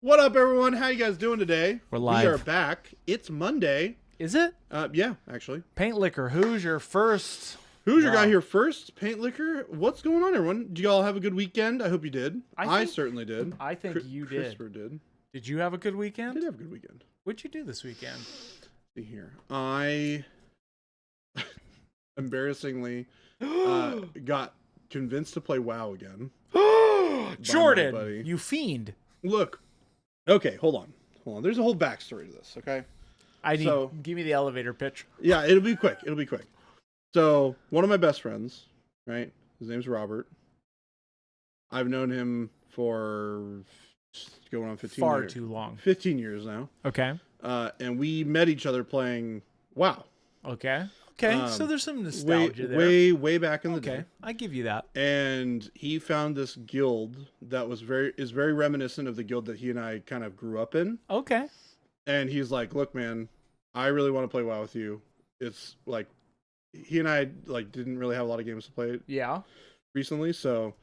What up, everyone? How you guys doing today? We're live. We are back. It's Monday. Is it? Yeah, actually. Paint Liquor, who's your first? Who's your guy here first? Paint Liquor. What's going on, everyone? Do y'all have a good weekend? I hope you did. I certainly did. I think you did. Christopher did. Did you have a good weekend? I did have a good weekend. What'd you do this weekend? See here. I embarrassingly got convinced to play WoW again. Jordan, you fiend. Look. Okay, hold on. There's a whole backstory to this, okay? Give me the elevator pitch. Yeah, it'll be quick. So, one of my best friends, right? His name's Robert. I've known him for going on 15 years. Far too long. 15 years now. Okay. And we met each other playing WoW. Okay. So there's some nostalgia there. Way back in the day. Okay, I give you that. And he found this guild that is very reminiscent of the guild that he and I kind of grew up in. Okay. And he's like, "Look, man, I really want to play WoW with you." It's like he and I didn't really have a lot of games to play. Yeah. Recently, so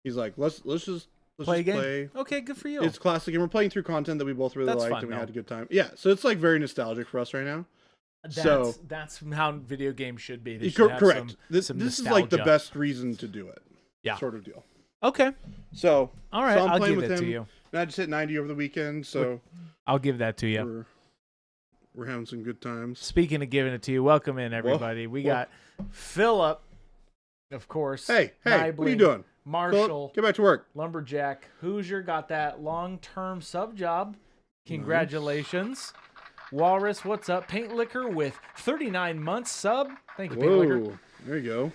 he's like, "Let's just play a game." Okay, good for you. It's classic, and we're playing through content that we both really liked, and we had a good time. Yeah, so it's like very nostalgic for us right now. That's how video games should be. Correct. This is like the best reason to do it. Yeah. Sort of deal. Okay. So all right, I'm I'll playing give with it him, to you. And I just hit 90 over the weekend, so I'll give that to you. We're having some good times. Speaking of giving it to you, welcome in everybody. We got Philip, of course. Hey, Nibling, what are you doing? Marshall, Phillip, get back to work. Lumberjack, Hoosier got that long-term sub job. Congratulations. Nice. Walrus, what's up? Paint Liquor with 39 months sub. Thank you, Paint Liquor. There you go.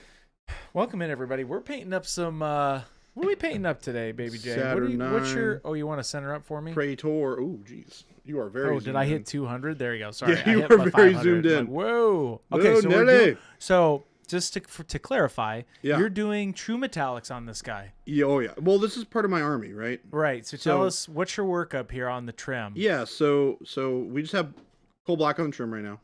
Welcome in, everybody. We're painting up some. What are we painting up today, Baby J? What's your? Oh, you want to center up for me? Praetor. Oh, jeez. You are very. Oh, did I hit 200? There you go. Sorry. Yeah, you were very zoomed in. Like, whoa. Okay, so just to clarify, you're doing true metallics on this guy. Yeah, oh yeah. Well, this is part of my army, right? Right. So tell us, what's your workup here on the trim? Yeah. So we just have coal black on the trim right now.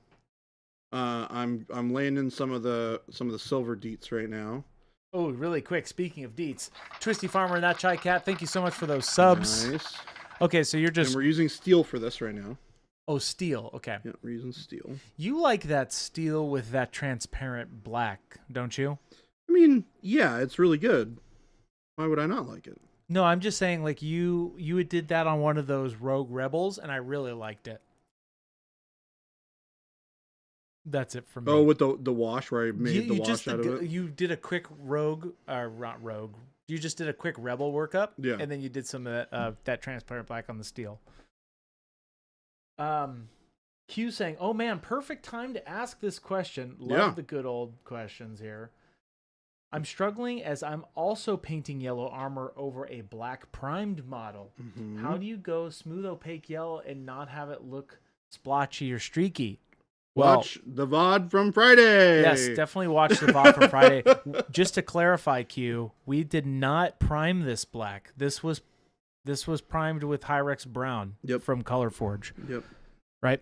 I'm laying in some of the silver deets right now. Oh, really quick. Speaking of Deets, Twisty Farmer and that Chai Cat, thank you so much for those subs. Nice. Okay, so you're just. And we're using steel for this right now. Oh, steel. Okay. Yeah, we're using steel. You like that steel with that transparent black, don't you? I mean, yeah, it's really good. Why would I not like it? No, I'm just saying, like you did that on one of those Rogue Rebels, and I really liked it. That's it for me. Oh, with the wash where I made the wash out of it? You did a quick rogue, not rogue. You just did a quick rebel workup, yeah, and then you did some of that transparent black on the steel. Q saying, "Oh man, perfect time to ask this question. Love the good old questions here. I'm struggling as I'm also painting yellow armor over a black primed model. Mm-hmm. How do you go smooth opaque yellow and not have it look splotchy or streaky?" Watch the VOD from Friday. Yes, definitely watch the VOD from Friday. Just to clarify, Q, we did not prime this black. This was primed with Hyrex Brown from ColorForge. Yep. Right?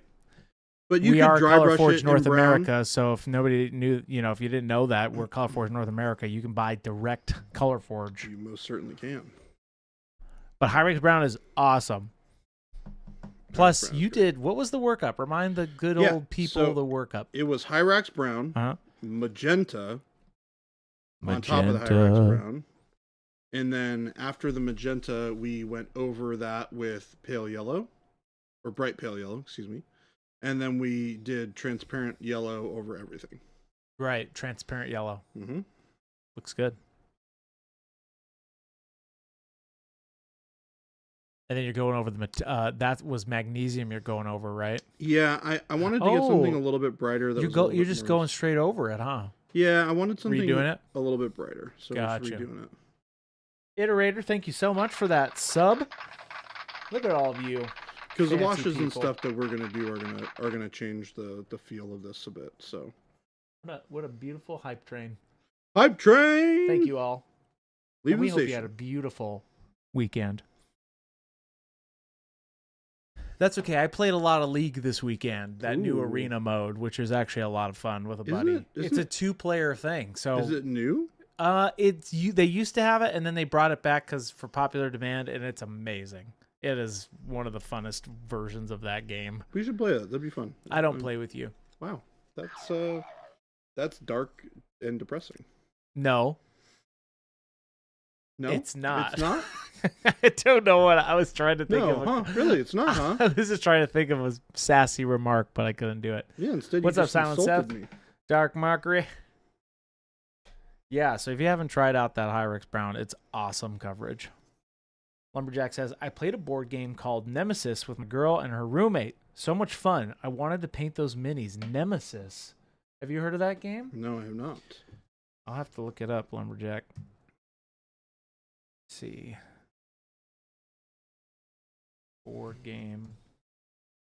But we are ColorForge North America, so if nobody knew, if you didn't know that, we're ColorForge North America, you can buy direct ColorForge. You most certainly can. But Hyrex Brown is awesome. Plus, you did, what was the workup? Remind the good old people the workup. It was Hyrax Brown, magenta on top of the Hyrax Brown. And then after the magenta, we went over that with pale yellow, or bright pale yellow, excuse me. And then we did transparent yellow over everything. Right, transparent yellow. Mm-hmm. Looks good. And then you're going over that was magnesium you're going over, right? Yeah, I wanted to get something a little bit brighter. You're just going straight over it, huh? Yeah, I wanted something redoing it? A little bit brighter. So gotcha. we're redoing it. Iterator, thank you so much for that sub. Look at all of you. Because the washes and stuff that we're gonna do are gonna change the feel of this a bit. So what a beautiful hype train. Hype train! Thank you all. We hope you had a beautiful weekend. That's okay. I played a lot of League this weekend, that new arena mode, which is actually a lot of fun with a buddy. It's a 2-player thing. So is it new? They used to have it, and then they brought it back for popular demand, and it's amazing. It is one of the funnest versions of that game. We should play it. That'd be fun. I don't play with you. Wow, that's dark and depressing. No. No, it's not. It's not. I don't know what I was trying to think of. No, really, it's not, huh? I was just trying to think of a sassy remark, but I couldn't do it. Yeah, instead, what's you up, just Silent Seth? me. Dark Mockery. Yeah, so if you haven't tried out that Hyrex Brown, it's awesome coverage. Lumberjack says, I played a board game called Nemesis with my girl and her roommate. So much fun. I wanted to paint those minis. Nemesis. Have you heard of that game? No, I have not. I'll have to look it up, Lumberjack. Let's see. Board game.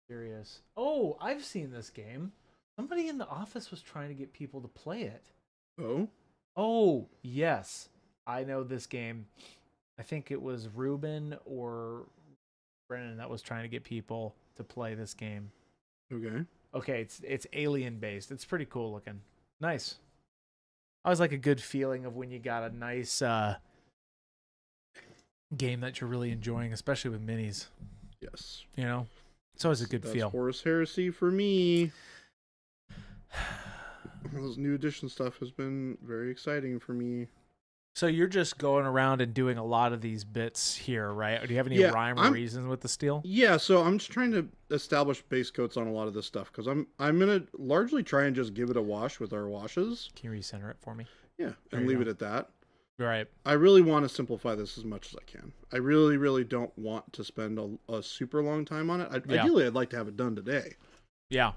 Curious. Oh, I've seen this game. Somebody in the office was trying to get people to play it. Oh? Oh, yes. I know this game. I think it was Ruben or Brennan that was trying to get people to play this game. Okay. Okay, it's alien based. It's pretty cool looking. Nice. I always like a good feeling of when you got a nice game that you're really enjoying, especially with minis. Yes. You know? It's always a good feel. Horus Heresy for me. Those new edition stuff has been very exciting for me. So you're just going around and doing a lot of these bits here, right? Or do you have any rhyme or reason with the steel? Yeah, so I'm just trying to establish base coats on a lot of this stuff because I'm gonna largely try and just give it a wash with our washes. Can you recenter it for me? Yeah, and leave it at that. Right. I really want to simplify this as much as I can. I really, really don't want to spend a super long time on it. Ideally, I'd like to have it done today. Yeah.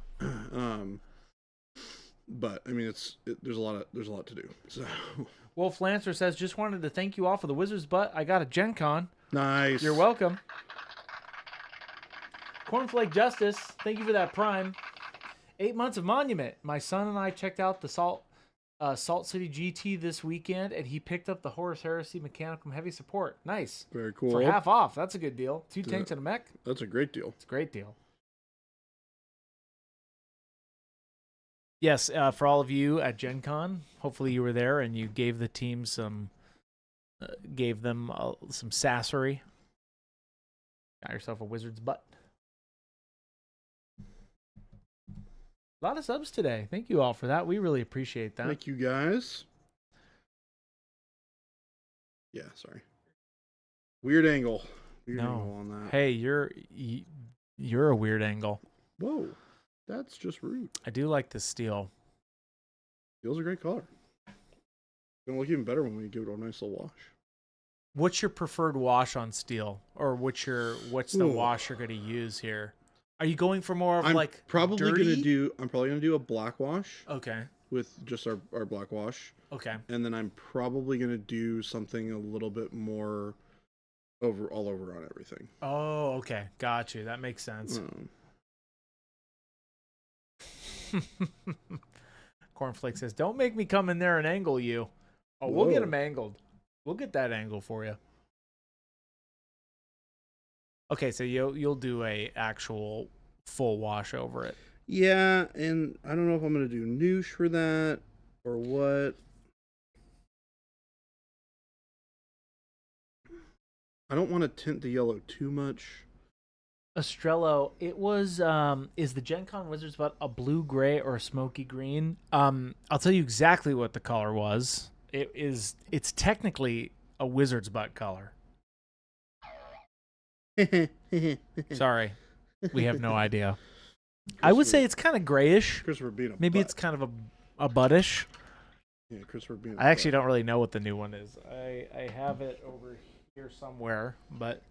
But I mean, there's a lot to do. So. Wolf Lancer says, just wanted to thank you all for the Wizard's Butt. I got a Gen Con. Nice. You're welcome. Cornflake Justice, thank you for that Prime. 8 months of Monument. My son and I checked out the Salt City GT this weekend, and he picked up the Horus Heresy Mechanicum Heavy Support. Nice. Very cool. For half off. That's a good deal. 2 tanks and a mech. That's a great deal. It's a great deal. Yes, for all of you at Gen Con, hopefully you were there and you gave the team some sassery. Got yourself a Wizard's Butt. A lot of subs today. Thank you all for that. We really appreciate that. Thank you, guys. Yeah, sorry. Weird angle. Angle on that. Hey, you're a weird angle. Whoa. That's just rude. I do like this steel. Steel's a great color. It's gonna look even better when we give it a nice little wash. What's your preferred wash on steel, or what's the wash you're gonna use here? Are you going for more of I'm probably dirty? I'm probably gonna do a black wash. Okay. With just our black wash. Okay. And then I'm probably gonna do something a little bit more all over on everything. Oh, okay. Got you. That makes sense. Cornflake says, don't make me come in there and angle you. Oh, we'll get him angled. We'll get that angle for you. Okay, so you'll do a actual full wash over it. Yeah, and I don't know if I'm going to do noosh for that or what. I don't want to tint the yellow too much. Estrello, it was is the Gen Con Wizards Butt a blue gray or a smoky green? I'll tell you exactly what the color was. It's technically a Wizards Butt color. Sorry. We have no idea. I would say it's kind of grayish. Christopher being Maybe it's kind of a buttish. Yeah, Christopher being I actually don't really know what the new one is. I have it over here somewhere, but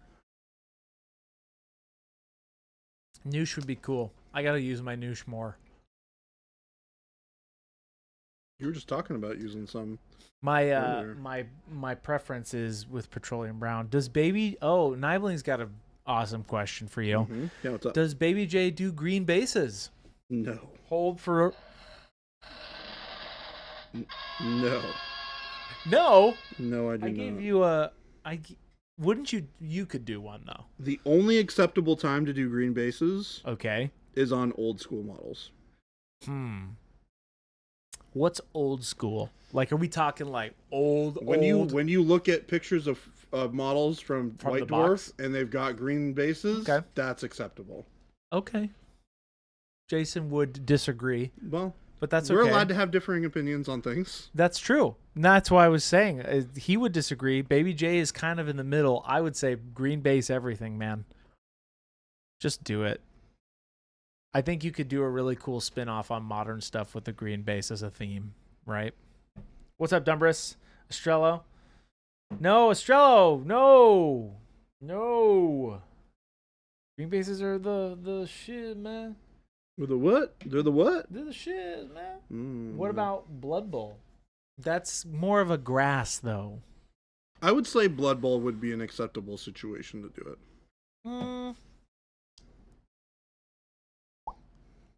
noosh would be cool. I gotta use my noosh more. You were just talking about using some. My preference is with petroleum brown. Does Nibling's got an awesome question for you. Mm-hmm. Yeah, what's up? Does Baby J do green bases? No. Hold for. No. No. No, I do not. I gave you a. Wouldn't you? You could do one though. The only acceptable time to do green bases, okay, is on old school models. What's old school? Like, are we talking like old? When you look at pictures of models from White Dwarf and they've got green bases, that's acceptable. Okay. Jason would disagree. Well, but that's we're okay. allowed to have differing opinions on things. That's true. And that's why I was saying he would disagree. Baby J is kind of in the middle. I would say green base everything, man. Just do it. I think you could do a really cool spin-off on modern stuff with the green base as a theme, right? What's up, Dumbris? Estrello? No, Estrello! No! Green bases are the shit, man. They're the what? They're the what? They're the shit, man. What about Blood Bowl? That's more of a grass, though. I would say Blood Bowl would be an acceptable situation to do it.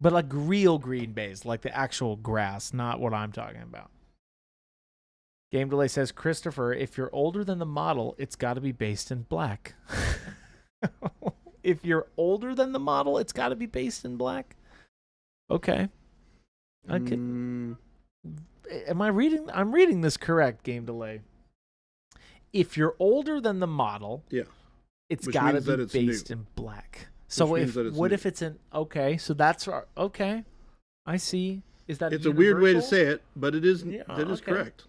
But like real green base, like the actual grass, not what I'm talking about. Game Delay says, Christopher, if you're older than the model, it's got to be based in black. If you're older than the model, it's got to be based in black. Okay. I could. Am I reading? I'm reading this correct, Game Delay. If you're older than the model, it's got to be based in black. So what if it's an so that's okay. I see. Is that it's a weird way to say it, but it is that is correct.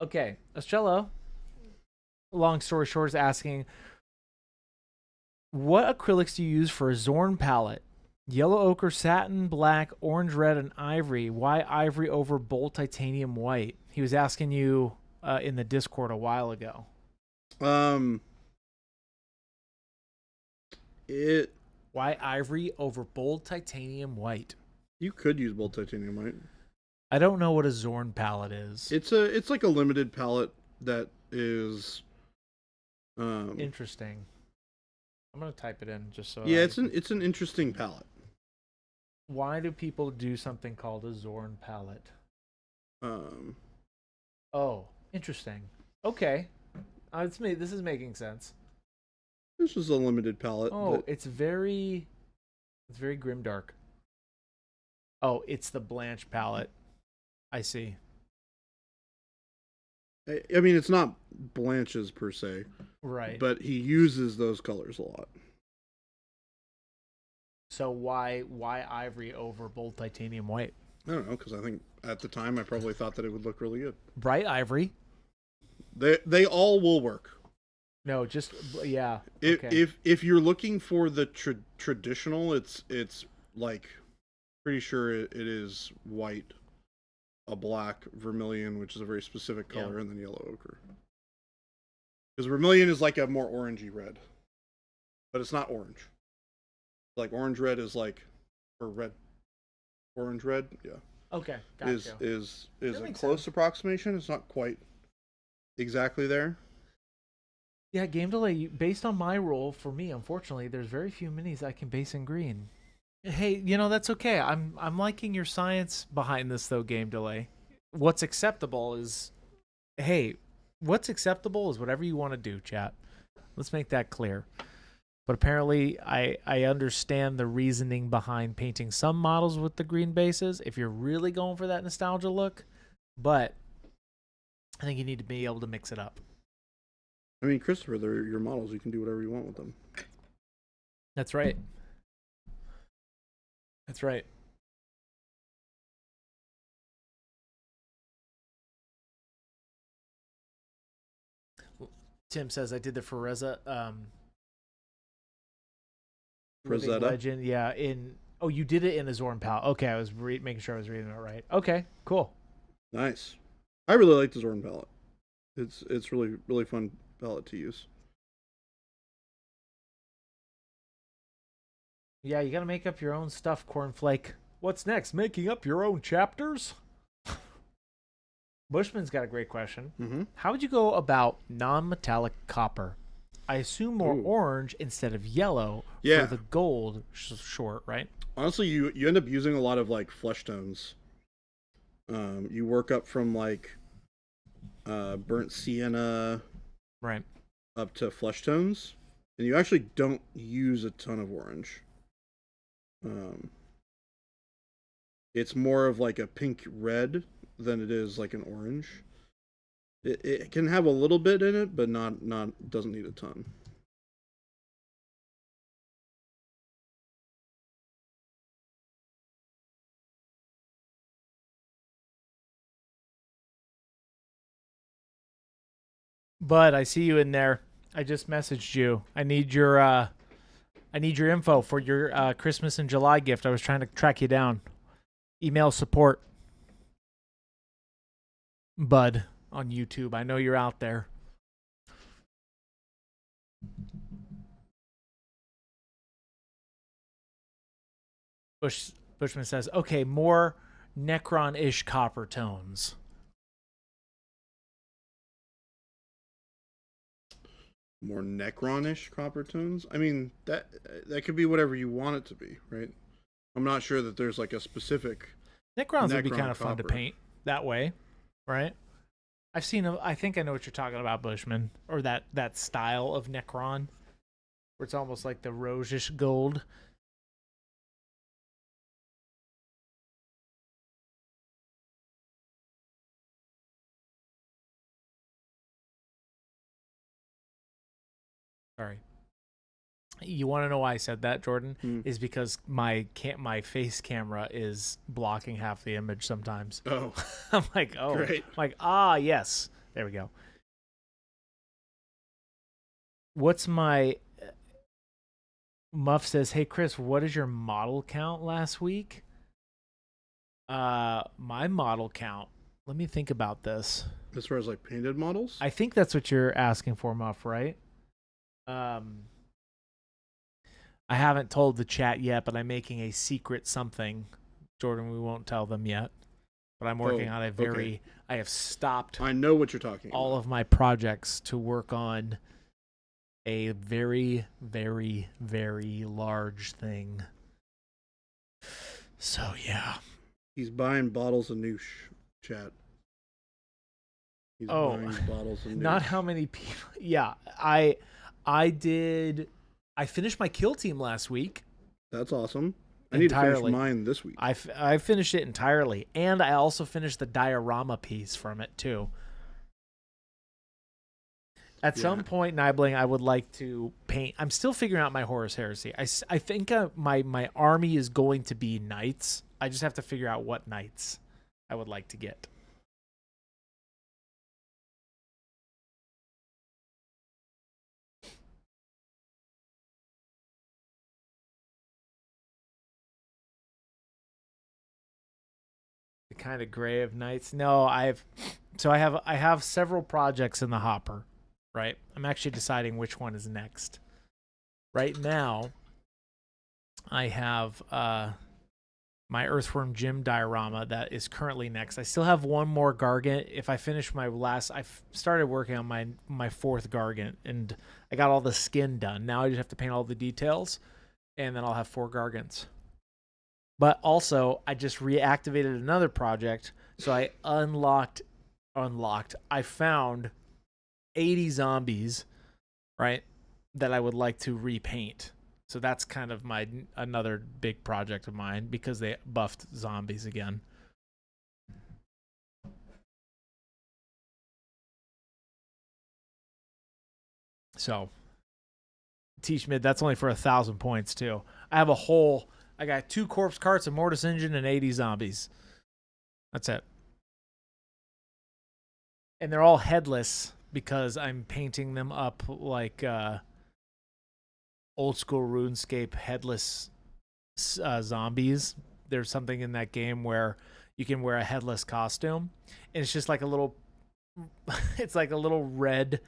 Okay, Estrello, long story short, is asking, what acrylics do you use for a Zorn palette? Yellow ochre, satin, black, orange, red, and ivory. Why ivory over bold titanium white? He was asking you in the Discord a while ago. Why ivory over bold titanium white? You could use bold titanium white. I don't know what a Zorn palette is. It's like a limited palette that is interesting. I'm gonna type it in just so. Yeah, it's an interesting palette. Why do people do something called a Zorn palette? Oh, interesting. Okay, this is making sense. This is a limited palette. Oh, it's very grimdark. Oh, it's the Blanche palette. I see. I mean, it's not Blanche's per se. Right. But he uses those colors a lot. So why ivory over bold titanium white? I don't know, because I think at the time I probably thought that it would look really good. Bright ivory. They all will work. No, just okay. If you're looking for the traditional, it's like pretty sure it is white, a black, vermilion, which is a very specific color, and then yellow ochre. Because vermilion is like a more orangey red, but it's not orange. Like orange red is like, or red, orange red, yeah. Okay, gotcha. Is a close approximation. It's not quite exactly there. Yeah, Game Delay. Based on my rule, for me, unfortunately, there's very few minis I can base in green. Hey, that's okay. I'm liking your science behind this, though, Game Delay. What's acceptable is whatever you want to do, chat. Let's make that clear. But apparently, I understand the reasoning behind painting some models with the green bases if you're really going for that nostalgia look. But I think you need to be able to mix it up. I mean, Christopher, they're your models. You can do whatever you want with them. That's right. That's right. Tim says I did the Foreza Legend. Yeah, you did it in a Zorn palette. Okay, I was making sure I was reading it right. Okay, cool. Nice. I really like the Zorn palette. It's really, really fun palette to use. Yeah, you got to make up your own stuff, Cornflake. What's next? Making up your own chapters? Bushman's got a great question. Mm-hmm. How would you go about non-metallic copper? I assume more orange instead of yellow for the gold short, right? Honestly, you end up using a lot of like flesh tones. You work up from like burnt sienna, right, up to flesh tones, and you actually don't use a ton of orange. It's more of like a pink red than it is like an orange. It can have a little bit in it, but not doesn't need a ton. Bud, I see you in there. I just messaged you. I need your info for your Christmas and July gift. I was trying to track you down. Email support. Bud on YouTube. I know you're out there. Bushman says, okay, more Necron-ish copper tones. More Necron-ish copper tones? I mean, that could be whatever you want it to be, right? I'm not sure that there's like a specific Necrons would be kind of fun to paint that way, right? I think I know what you're talking about, Bushman, or that style of Necron, where it's almost like the rosish gold. Sorry. You want to know why I said that, Jordan? Is because my face camera is blocking half the image sometimes. Oh. I'm like, oh. Great. I'm like, yes. There we go. What's my... Muff says, hey, Chris, what is your model count last week? My model count. Let me think about this. As far as like painted models? I think that's what you're asking for, Muff, right? I haven't told the chat yet, but I'm making a secret something. Jordan, we won't tell them yet. But I'm working on a very... Okay. I have stopped... I know what you're talking about. All of my projects to work on a very, very, very large thing. So, yeah. He's buying bottles of noosh, chat. He's buying bottles of noosh. Not how many people... Yeah, I finished my kill team last week. That's awesome. I need to finish mine this week. I finished it entirely, and I also finished the diorama piece from it too. At some point, Nibling, I would like to paint. I'm still figuring out my Horus Heresy. I think my army is going to be knights. I just have to figure out what knights I would like to get. Kind of gray of nights. No, I have several projects in the hopper, right? I'm actually deciding which one is next. Right now, I have my Earthworm Gym diorama that is currently next. I still have one more Gargant. If I finish my last, I've started working on my fourth Gargant, and I got all the skin done. Now I just have to paint all the details, and then I'll have 4 Gargants. But also, I just reactivated another project, so I unlocked. I found 80 zombies, right, that I would like to repaint. So that's kind of another big project of mine because they buffed zombies again. So, T-Schmid, that's only for 1,000 points too. I got 2 corpse carts, a mortis engine, and 80 zombies. That's it. And they're all headless because I'm painting them up like old school RuneScape headless zombies. There's something in that game where you can wear a headless costume, and it's just like a little... It's like a little red...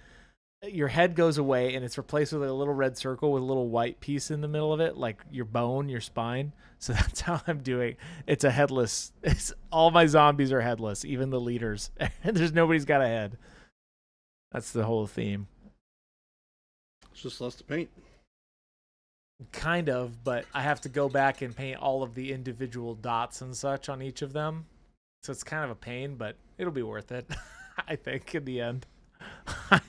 Your head goes away, and it's replaced with a little red circle with a little white piece in the middle of it, like your bone, your spine. So that's how I'm doing. It's a headless. All my zombies are headless, even the leaders. And nobody's got a head. That's the whole theme. It's just less to paint. Kind of, but I have to go back and paint all of the individual dots and such on each of them. So it's kind of a pain, but it'll be worth it, I think, in the end.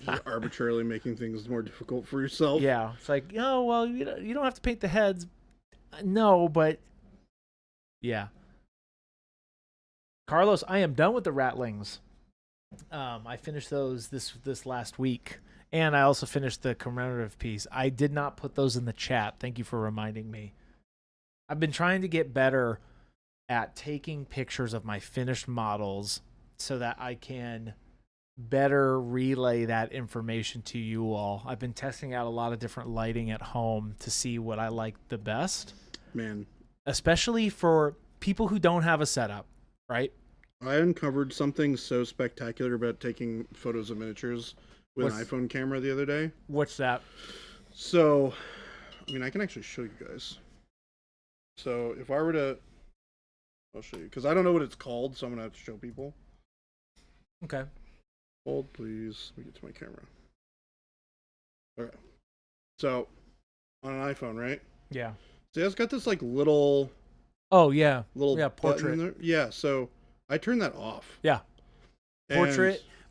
You're arbitrarily making things more difficult for yourself. Yeah, it's like, oh, well, you don't have to paint the heads. No, but yeah. Carlos, I am done with the Ratlings. I finished those this last week, and I also finished the commemorative piece. I did not put those in the chat. Thank you for reminding me. I've been trying to get better at taking pictures of my finished models so that I can better relay that information to you all. I've been testing out a lot of different lighting at home to see what I like the best. Man. Especially for people who don't have a setup, right? I uncovered something so spectacular about taking photos of miniatures with an iPhone camera the other day. What's that? So, I mean, I can actually show you guys. So, if I were to... I'll show you. Because I don't know what it's called, so I'm going to have to show people. Okay. Hold, please. Let me get to my camera. Okay. So, on an iPhone, right? Yeah. So, it's got this, like, little... Oh, yeah. Little portrait. Yeah, so... I turned that off. Yeah.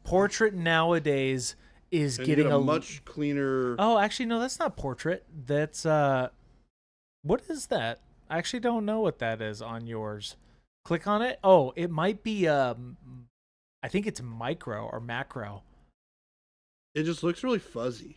Portrait nowadays is getting a much cleaner. Oh, actually, no, that's not portrait. That's what is that? I actually don't know what that is on yours. Click on it. Oh, it might be I think it's micro or macro. It just looks really fuzzy.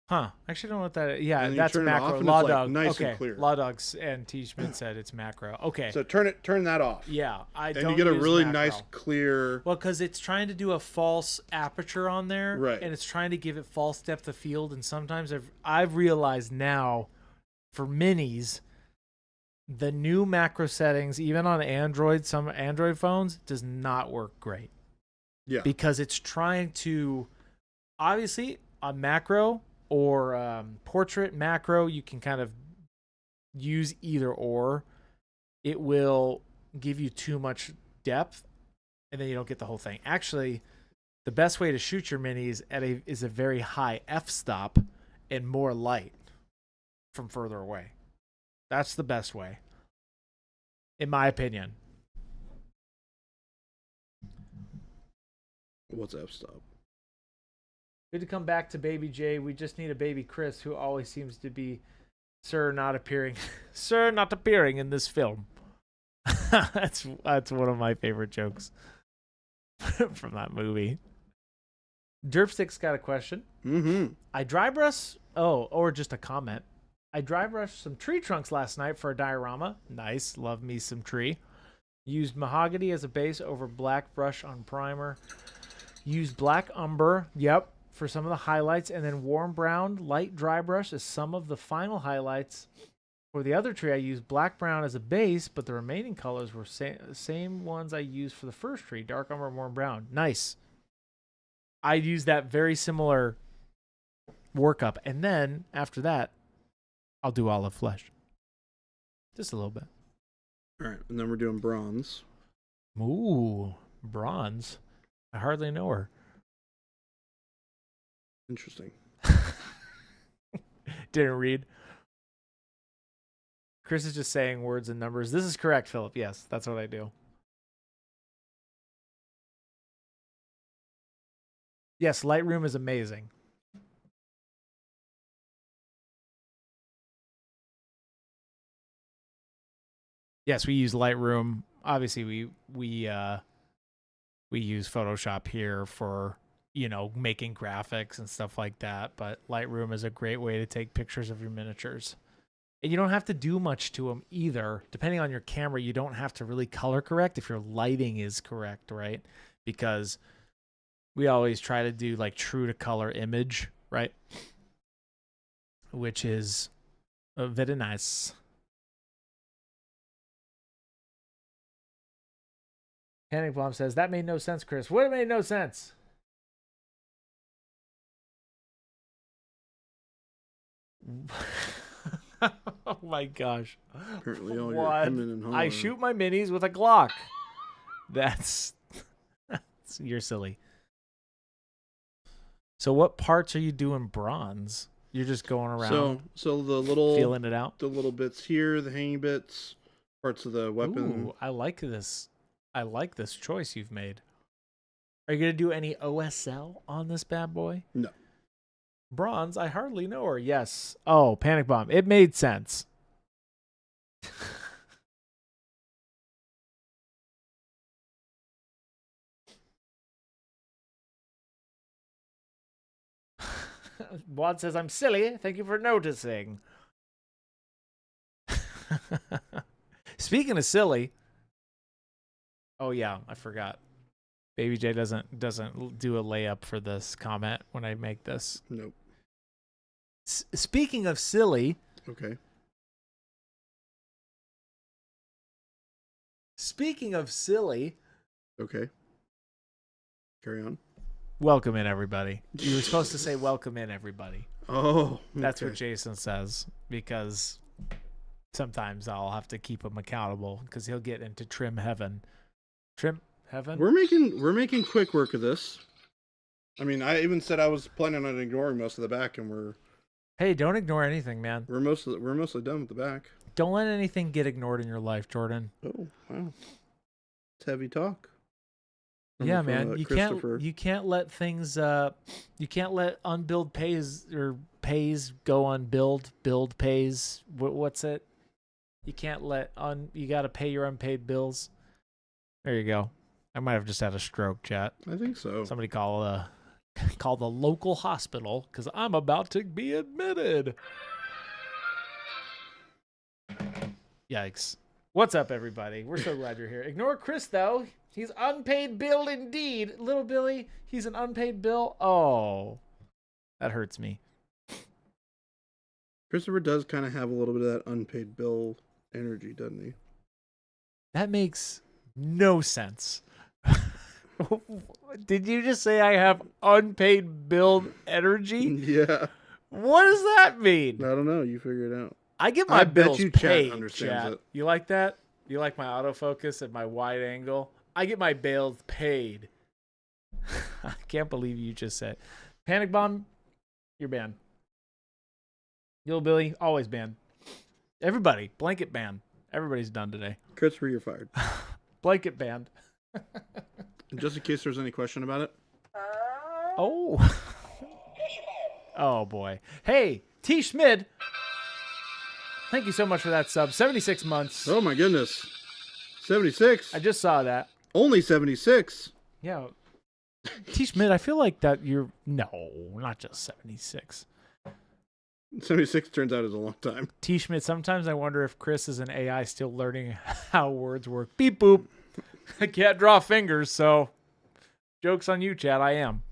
Huh. I actually don't know what that is. Yeah, and that's macro. Law Dog. Nice okay. and clear. Law Dogs and T. Schmidt said it's macro. Okay. So turn that off. Yeah, and you get a really nice clear. Well, because it's trying to do a false aperture on there, right? And it's trying to give it false depth of field. And sometimes I've realized now, for minis, the new macro settings, even on Android, some Android phones, does not work great. Yeah. Because it's trying to, obviously, a macro or portrait macro, you can kind of use either or. It will give you too much depth, and then you don't get the whole thing. Actually, the best way to shoot your minis is a very high f-stop and more light from further away. That's the best way, in my opinion. What's f-stop? Good to come back to Baby J. We just need a baby Chris, who always seems to be Sir not appearing in this film. That's one of my favorite jokes from that movie. Derpstick's got a question. Mm-hmm. I dry brush. Oh, or just a comment. I dry brushed some tree trunks last night for a diorama. Nice, love me some tree. Used mahogany as a base over black brush on primer. Used black umber. Yep. For some of the highlights, and then warm brown light dry brush as some of the final highlights. For the other tree, I used black brown as a base, but the remaining colors were same ones I used for the first tree, dark umber and warm brown. Nice. I used that very similar workup, and then after that, I'll do olive flesh. Just a little bit. All right, and then we're doing bronze. Ooh, bronze. I hardly know her. Interesting. Didn't read. Chris is just saying words and numbers. This is correct, Philip. Yes, that's what I do. Yes, Lightroom is amazing. Yes, we use Lightroom. Obviously, we use Photoshop here for, making graphics and stuff like that. But Lightroom is a great way to take pictures of your miniatures. And you don't have to do much to them either. Depending on your camera, you don't have to really color correct if your lighting is correct, right? Because we always try to do like true to color image, right? Which is very nice. Panic Bomb says, that made no sense, Chris. What made no sense? Oh my gosh. Apparently all your hemming and hawing. I shoot my minis with a Glock. You're silly. So what parts are you doing bronze? You're just going around. So the little feeling it out. The little bits here, the hanging bits, parts of the weapon. Ooh, I like this. I like this choice you've made. Are you gonna do any OSL on this bad boy? No. Bronze, I hardly know her. Yes. Oh, Panic Bomb. It made sense. Wad says, I'm silly. Thank you for noticing. Speaking of silly. Oh, yeah, I forgot. Baby J doesn't do a layup for this comment when I make this. Nope. Speaking of silly. Okay. Speaking of silly. Okay. Carry on. Welcome in, everybody. You were supposed to say welcome in, everybody. Oh. Okay. That's what Jason says, because sometimes I'll have to keep him accountable because he'll get into trim heaven. Trim heaven? We're making quick work of this. I mean, I even said I was planning on ignoring most of the back, and we're... Hey, don't ignore anything, man. We're mostly done with the back. Don't let anything get ignored in your life, Jordan. Oh, wow. It's heavy talk. Yeah, man. You can't let things you can't let unbilled pays go unbilled. Billed pays. What's it? You can't let you got to pay your unpaid bills. There you go. I might have just had a stroke, chat. I think so. Somebody call the local hospital because I'm about to be admitted. Yikes. What's up, everybody? We're so glad you're here. Ignore Chris, though. He's unpaid bill indeed. Little Billy, he's an unpaid bill. Oh, that hurts me. Christopher does kind of have a little bit of that unpaid bill energy, doesn't he? That makes no sense. Did you just say I have unpaid bill energy? Yeah. What does that mean? I don't know. You figure it out. I get my bills paid. Chat understands Chat. it. You like that? You like my autofocus and my wide angle? I get my bills paid. I can't believe you just said. Panic Bomb, you're banned. Little Billy, always banned. Everybody, blanket ban. Everybody's done today. Christopher, you're fired. Blanket banned. Just in case there's any question about it. Oh. Oh, boy. Hey, T. Schmid. Thank you so much for that sub. 76 months. Oh, my goodness. 76. I just saw that. Only 76. Yeah. T. Schmid, I feel like that you're... No, not just 76. 76 turns out is a long time. T. Schmid, sometimes I wonder if Chris is an AI still learning how words work. Beep boop. I can't draw fingers, so joke's on you, Chad. I am.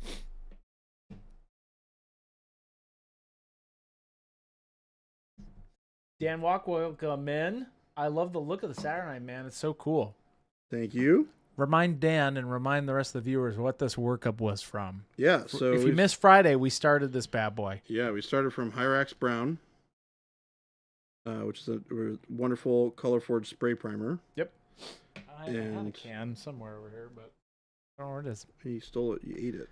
Dan Walk, welcome in. I love the look of the Saturnine, man. It's so cool. Thank you. Remind Dan and remind the rest of the viewers what this workup was from. Yeah, so if you missed Friday, we started this bad boy. Yeah, we started from Hyrax Brown, which is a wonderful color forged spray primer. Yep. I had a can somewhere over here, but I don't know where it is. You stole it. You ate it.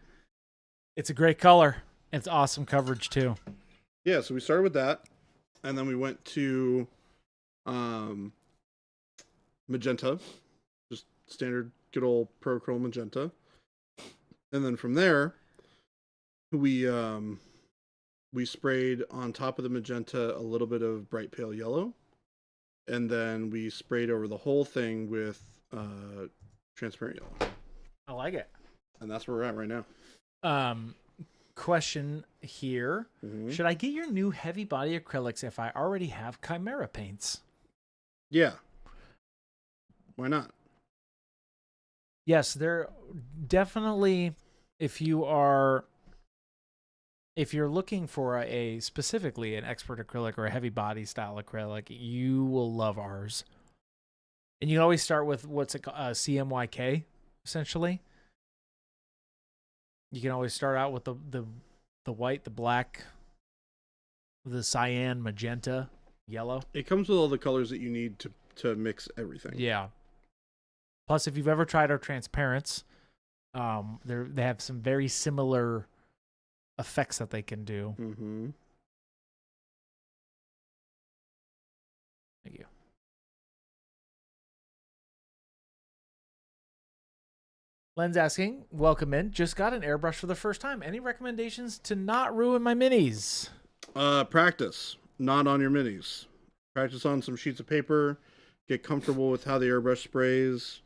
It's a great color. It's awesome coverage too. Yeah, so we started with that, and then we went to magenta, just standard good old Prochrome magenta, and then from there we sprayed on top of the magenta a little bit of bright pale yellow, and then we sprayed over the whole thing with transparent yellow. I like it. And that's where we're at right now. Question here. Mm-hmm. Should I get your new heavy body acrylics if I already have Chimera paints? Yeah. Why not? Yes, they're definitely, if you're looking for specifically an expert acrylic or a heavy body style acrylic, you will love ours. And you always start with what's it called, CMYK, essentially. You can always start out with the white, the black, the cyan, magenta, yellow. It comes with all the colors that you need to mix everything. Yeah. Plus, if you've ever tried our transparents, they have some very similar effects that they can do. Mm-hmm. Thank you. Len's asking, welcome in. Just got an airbrush for the first time. Any recommendations to not ruin my minis? Practice. Not on your minis. Practice on some sheets of paper. Get comfortable with how the airbrush sprays.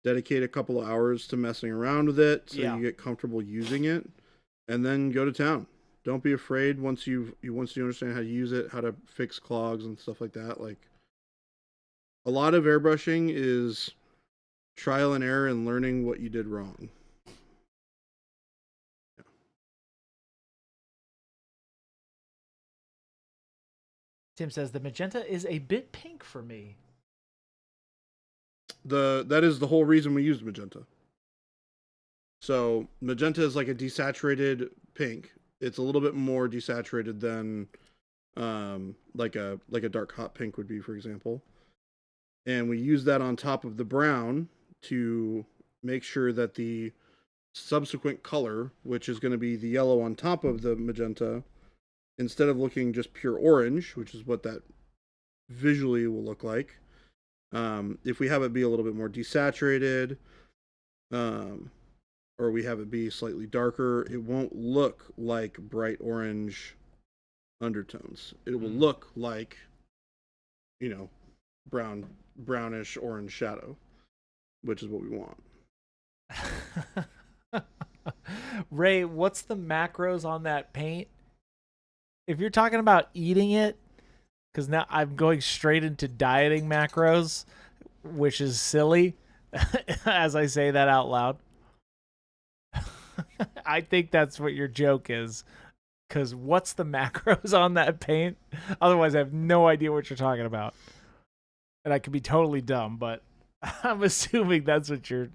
Dedicate a couple of hours to messing around with it so you get comfortable using it. and then go to town. Don't be afraid once you understand how to use it, how to fix clogs and stuff like that. Like, a lot of airbrushing is trial and error and learning what you did wrong. Yeah. Tim says the magenta is a bit pink for me. That is the whole reason we used magenta. So magenta is like a desaturated pink. It's a little bit more desaturated than like a dark hot pink would be, for example. And we use that on top of the brown to make sure that the subsequent color, which is going to be the yellow on top of the magenta, instead of looking just pure orange, which is what that visually will look like, if we have it be a little bit more desaturated, or we have it be slightly darker, it won't look like bright orange undertones. It will look like, brownish orange shadow, which is what we want. Ray, what's the macros on that paint? If you're talking about eating it, because now I'm going straight into dieting macros, which is silly as I say that out loud. I think that's what your joke is. Because what's the macros on that paint? Otherwise, I have no idea what you're talking about. And I could be totally dumb, but I'm assuming that's what you're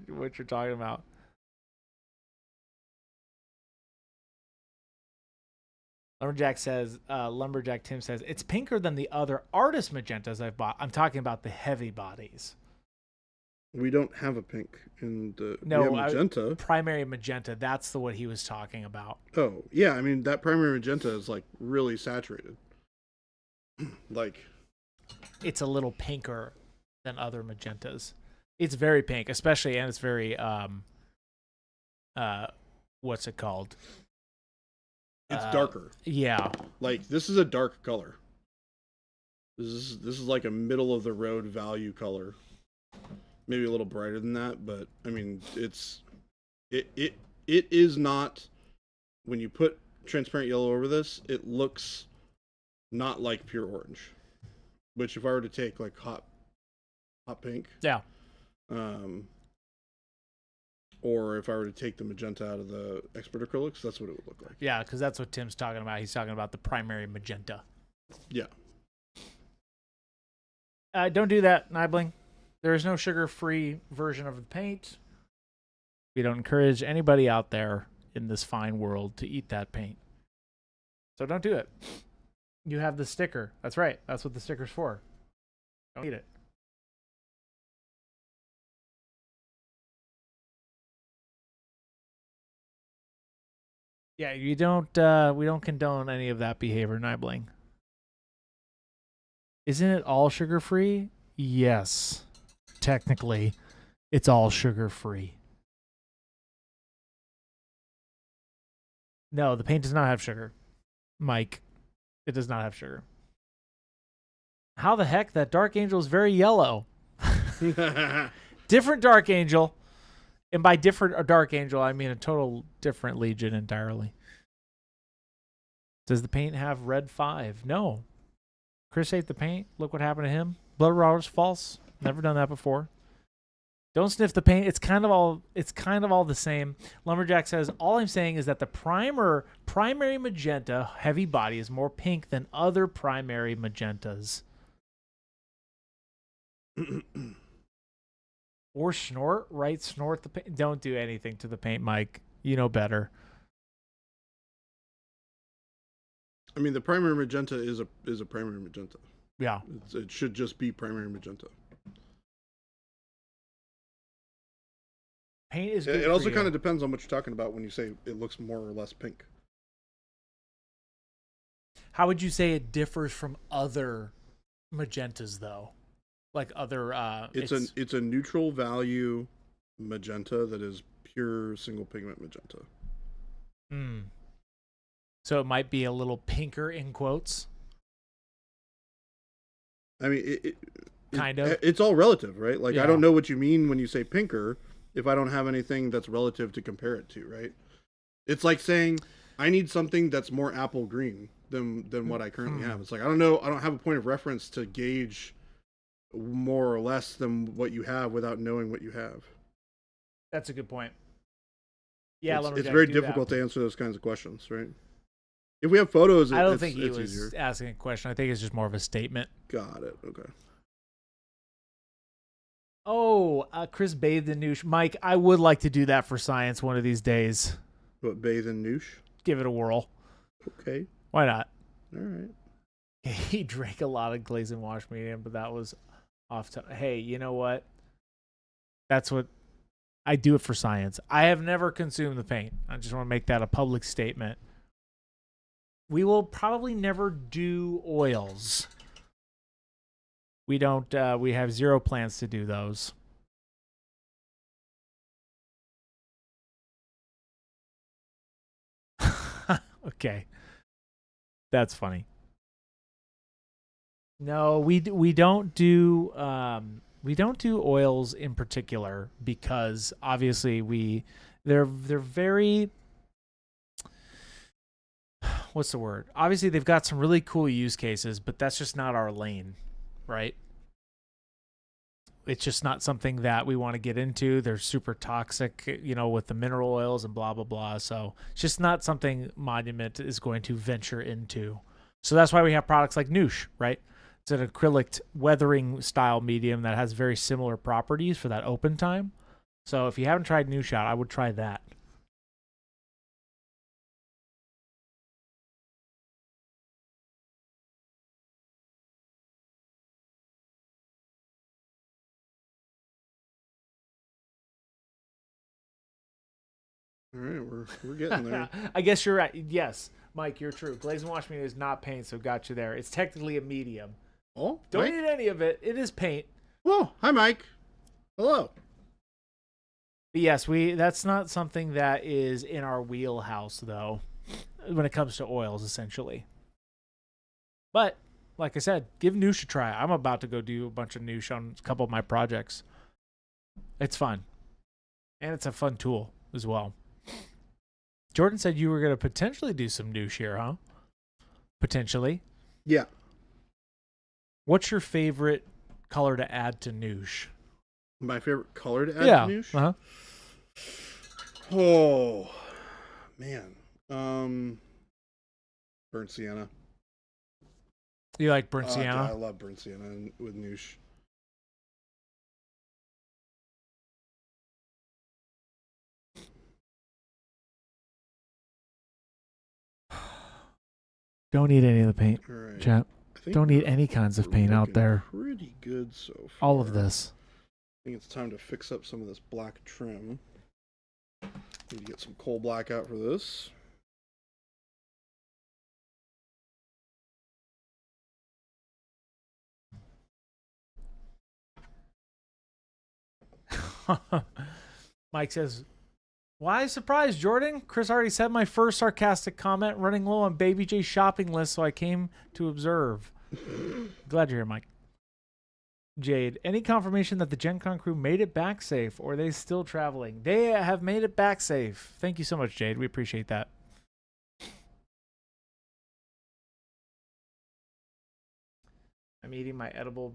talking about. Lumberjack Tim says, it's pinker than the other artist magentas I've bought. I'm talking about the heavy bodies. We don't have a pink in the magenta. Primary magenta. That's the what he was talking about. Oh, yeah. I mean, that primary magenta is like really saturated. Like, it's a little pinker than other magentas. It's very pink, especially, and it's very what's it called? It's darker. Yeah. Like, this is a dark color. This is like a middle of the road value color. Maybe a little brighter than that, but I mean, it is not, when you put transparent yellow over this, it looks not like pure orange. Which, if I were to take like hot pink, yeah, or if I were to take the magenta out of the expert acrylics, that's what it would look like. Yeah, because that's what Tim's talking about. He's talking about the primary magenta. Yeah. Don't do that, Nibling. There is no sugar-free version of the paint. We don't encourage anybody out there in this fine world to eat that paint. So don't do it. You have the sticker. That's right. That's what the sticker's for. Don't eat it. Yeah, we don't condone any of that behavior, Nibling. Isn't it all sugar-free? Yes. Technically, it's all sugar-free. No, the paint does not have sugar. Mike, it does not have sugar. How the heck? That Dark Angel is very yellow. Different Dark Angel. And by different Dark Angel, I mean a total different Legion entirely. Does the paint have red 5? No. Chris ate the paint. Look what happened to him. Blood Robbers false. Never done that before. Don't sniff the paint. It's kind of all the same. Lumberjack says, all I'm saying is that the primary magenta heavy body is more pink than other primary magentas. Or snort, right? Snort the paint. Don't do anything to the paint, Mike. You know better. I mean, the primary magenta is a primary magenta. Yeah. It should just be primary magenta. Paint is good. It also kind of depends on what you're talking about when you say it looks more or less pink. How would you say it differs from other magentas, though? Like other... It's a neutral value magenta that is pure single pigment magenta. So it might be a little pinker in quotes? I mean, kind of. It's all relative, right? Like, yeah. I don't know what you mean when you say pinker if I don't have anything that's relative to compare it to, right? It's like saying I need something that's more apple green than what I currently have. It's like, I don't know. I don't have a point of reference to gauge more or less than what you have without knowing what you have. That's a good point. Yeah, it's very difficult to answer those kinds of questions, right? If we have photos, I don't think he was easier. asking a question. I think it's just more of a statement. Got it. Okay. Oh, Chris bathed in noosh. Mike, I would like to do that for science one of these days. What, bathe in noosh? Give it a whirl. Okay. Why not? All right. He drank a lot of glaze and wash medium, but that was off to. Hey, you know what? That's what I do it for science. I have never consumed the paint. I just want to make that a public statement. We will probably never do oils. We don't. We have zero plans to do those. Okay, that's funny. No, we don't do oils in particular because obviously they're very. What's the word? Obviously, they've got some really cool use cases, but that's just not our lane, right? It's just not something that we want to get into. They're super toxic, with the mineral oils and blah, blah, blah. So it's just not something Monument is going to venture into. So that's why we have products like Noosh, right? It's an acrylic weathering style medium that has very similar properties for that open time. So if you haven't tried Noosh out, I would try that. All right, we're getting there. I guess you're right. Yes, Mike, you're true. Glaze and wash medium is not paint, so got you there. It's technically a medium. Oh, don't need any of it. It is paint. Oh, hi, Mike. Hello. But yes, that's not something that is in our wheelhouse, though, when it comes to oils, essentially. But like I said, give Noosh a try. I'm about to go do a bunch of Noosh on a couple of my projects. It's fun, and it's a fun tool as well. Jordan said you were going to potentially do some Noosh here, huh? Potentially. Yeah. What's your favorite color to add to Noosh? My favorite color to add to Noosh? Uh-huh. Oh, man. Burnt sienna. You like burnt sienna? I love burnt sienna with Noosh. Don't eat any of the paint, right. Chat. Don't eat any kinds of paint out there. Pretty good so far. All of this. I think it's time to fix up some of this black trim. Need to get some coal black out for this. Mike says, why surprise, Jordan? Chris already said my first sarcastic comment, running low on Baby J's shopping list, so I came to observe. Glad you're here, Mike. Jade, any confirmation that the Gen Con crew made it back safe, or are they still traveling? They have made it back safe. Thank you so much, Jade. We appreciate that. I'm eating my edible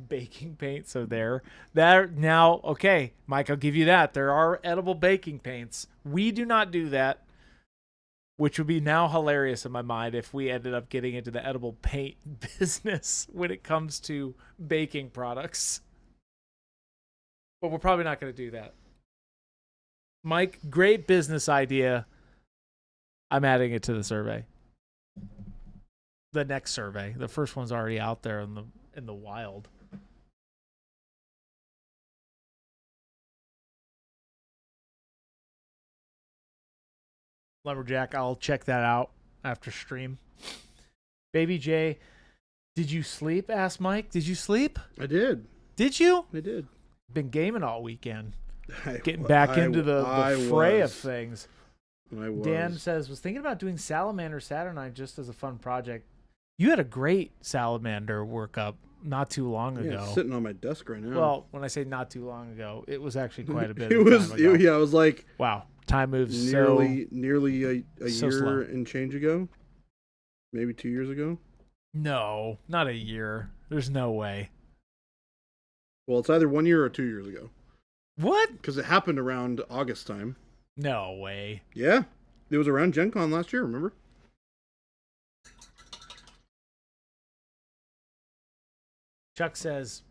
baking paint, so there now. Okay, Mike, I'll give you that. There are edible baking paints. We do not do that, which would be now hilarious in my mind if we ended up getting into the edible paint business when it comes to baking products. But we're probably not going to do that. Mike, great business idea. I'm adding it to the survey. The next survey. The first one's already out there in the wild. Lumberjack, I'll check that out after stream. Baby J, did you sleep? Asked Mike. Did you sleep? I did. Did you? I did. Been gaming all weekend. Getting back into the fray of things. Dan says, was thinking about doing Salamander Saturnine just as a fun project. You had a great Salamander workup not too long ago. It's sitting on my desk right now. Well, when I say not too long ago, it was actually quite a bit. I was like, wow. Time moves nearly a so year slow. and change ago, maybe 2 years ago. No, not a year. There's no way. Well, it's either 1 year or 2 years ago. What? Because it happened around August time. No way. Yeah, it was around Gen Con last year. Remember? Chuck says,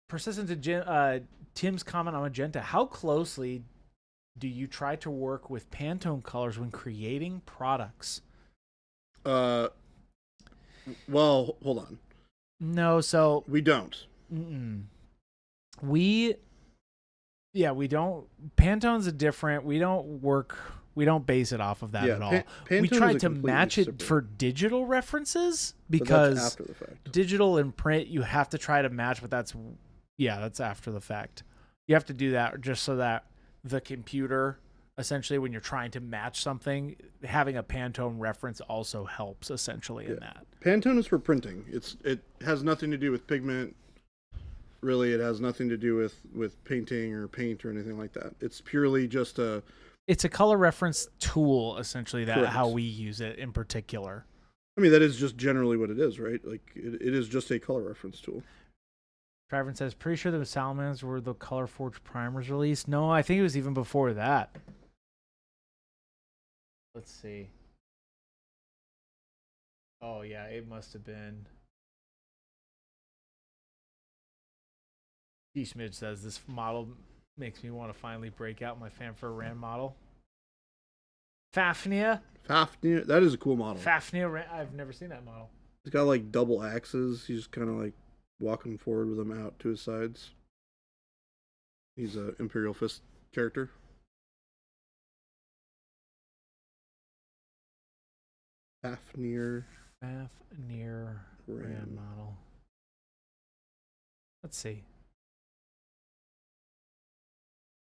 persistent to Tim's comment on Magenta. How closely do you try to work with Pantone colors when creating products? Well, hold on. No, so we don't. We don't. Pantone's a different. We don't work. We don't base it off of that at all. We try to match it for digital references because that's after the fact. Digital and print, you have to try to match, but that's after the fact. You have to do that just so that the computer, essentially, when you're trying to match something, having a Pantone reference also helps essentially in that. Pantone is for printing. It has nothing to do with pigment. Really, it has nothing to do with painting or paint or anything like that. It's purely just a... It's a color reference tool, essentially, that how we use it in particular. I mean, that is just generally what it is, right? Like, it is just a color reference tool. Traven says, pretty sure the Salamanders were the Color Forge primers released. No, I think it was even before that. Let's see. Oh, yeah, it must have been. D-Smidge says, this model makes me want to finally break out my Fanfare Ram model. Fafnir. That is a cool model. Fafnir Ram. I've never seen that model. He's got like double axes. He's kind of like walking forward with them out to his sides. He's a Imperial Fist character. Fafnir Ram model. Let's see.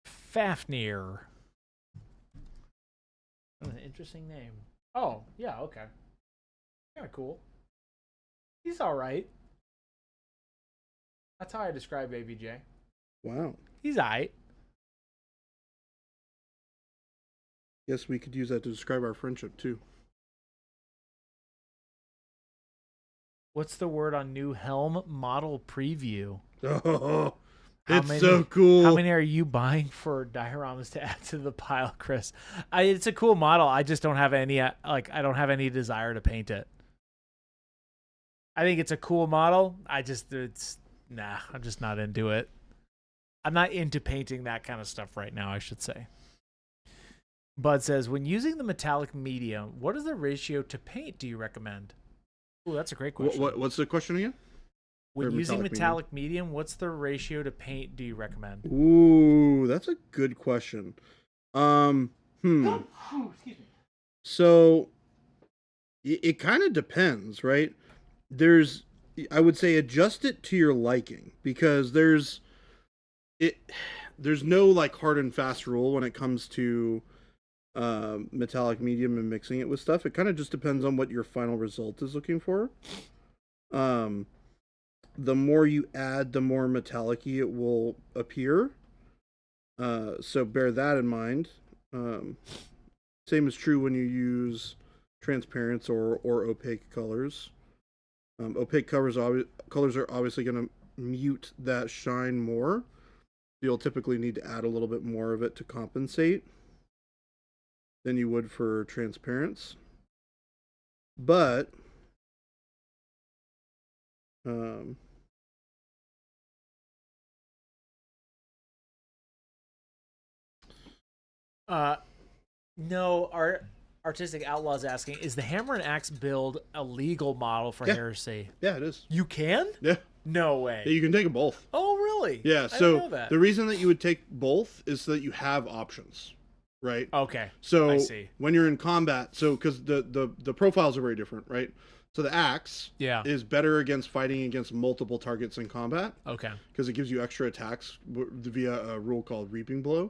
Fafnir. An interesting name. Oh, yeah, okay. Kind of cool. He's all right. That's how I describe ABJ. Wow. He's all right. Yes, we could use that to describe our friendship, too. What's the word on new helm model preview? Oh, it's so cool. How many are you buying for dioramas to add to the pile, Chris? It's a cool model. I just don't have any I don't have any desire to paint it. I think it's a cool model. I'm just not into it. I'm not into painting that kind of stuff right now, I should say. Bud says, when using the metallic medium, what is the ratio to paint do you recommend? Oh, that's a great question. What's the question again? When using metallic medium, what's the ratio to paint do you recommend? Ooh, that's a good question. Excuse me. So it kind of depends, right? I would say adjust it to your liking, because there's no like hard and fast rule when it comes to metallic medium and mixing it with stuff. It kind of just depends on what your final result is looking for. The more you add, the more metallic-y it will appear. So bear that in mind. Same is true when you use transparents or opaque colors. Opaque colors are obviously going to mute that shine more. You'll typically need to add a little bit more of it to compensate than you would for transparents. But no, our Artistic Outlaw's asking, is the Hammer and Axe build a legal model for heresy? Yeah, it is. You can? Yeah. No way. Yeah, you can take them both. Oh, really? Yeah, I so didn't know that. The reason that you would take both is so that you have options, right? Okay. So I see. When you're in combat, because the profiles are very different, right? So the axe is better against fighting against multiple targets in combat. Okay. Because it gives you extra attacks via a rule called Reaping Blow.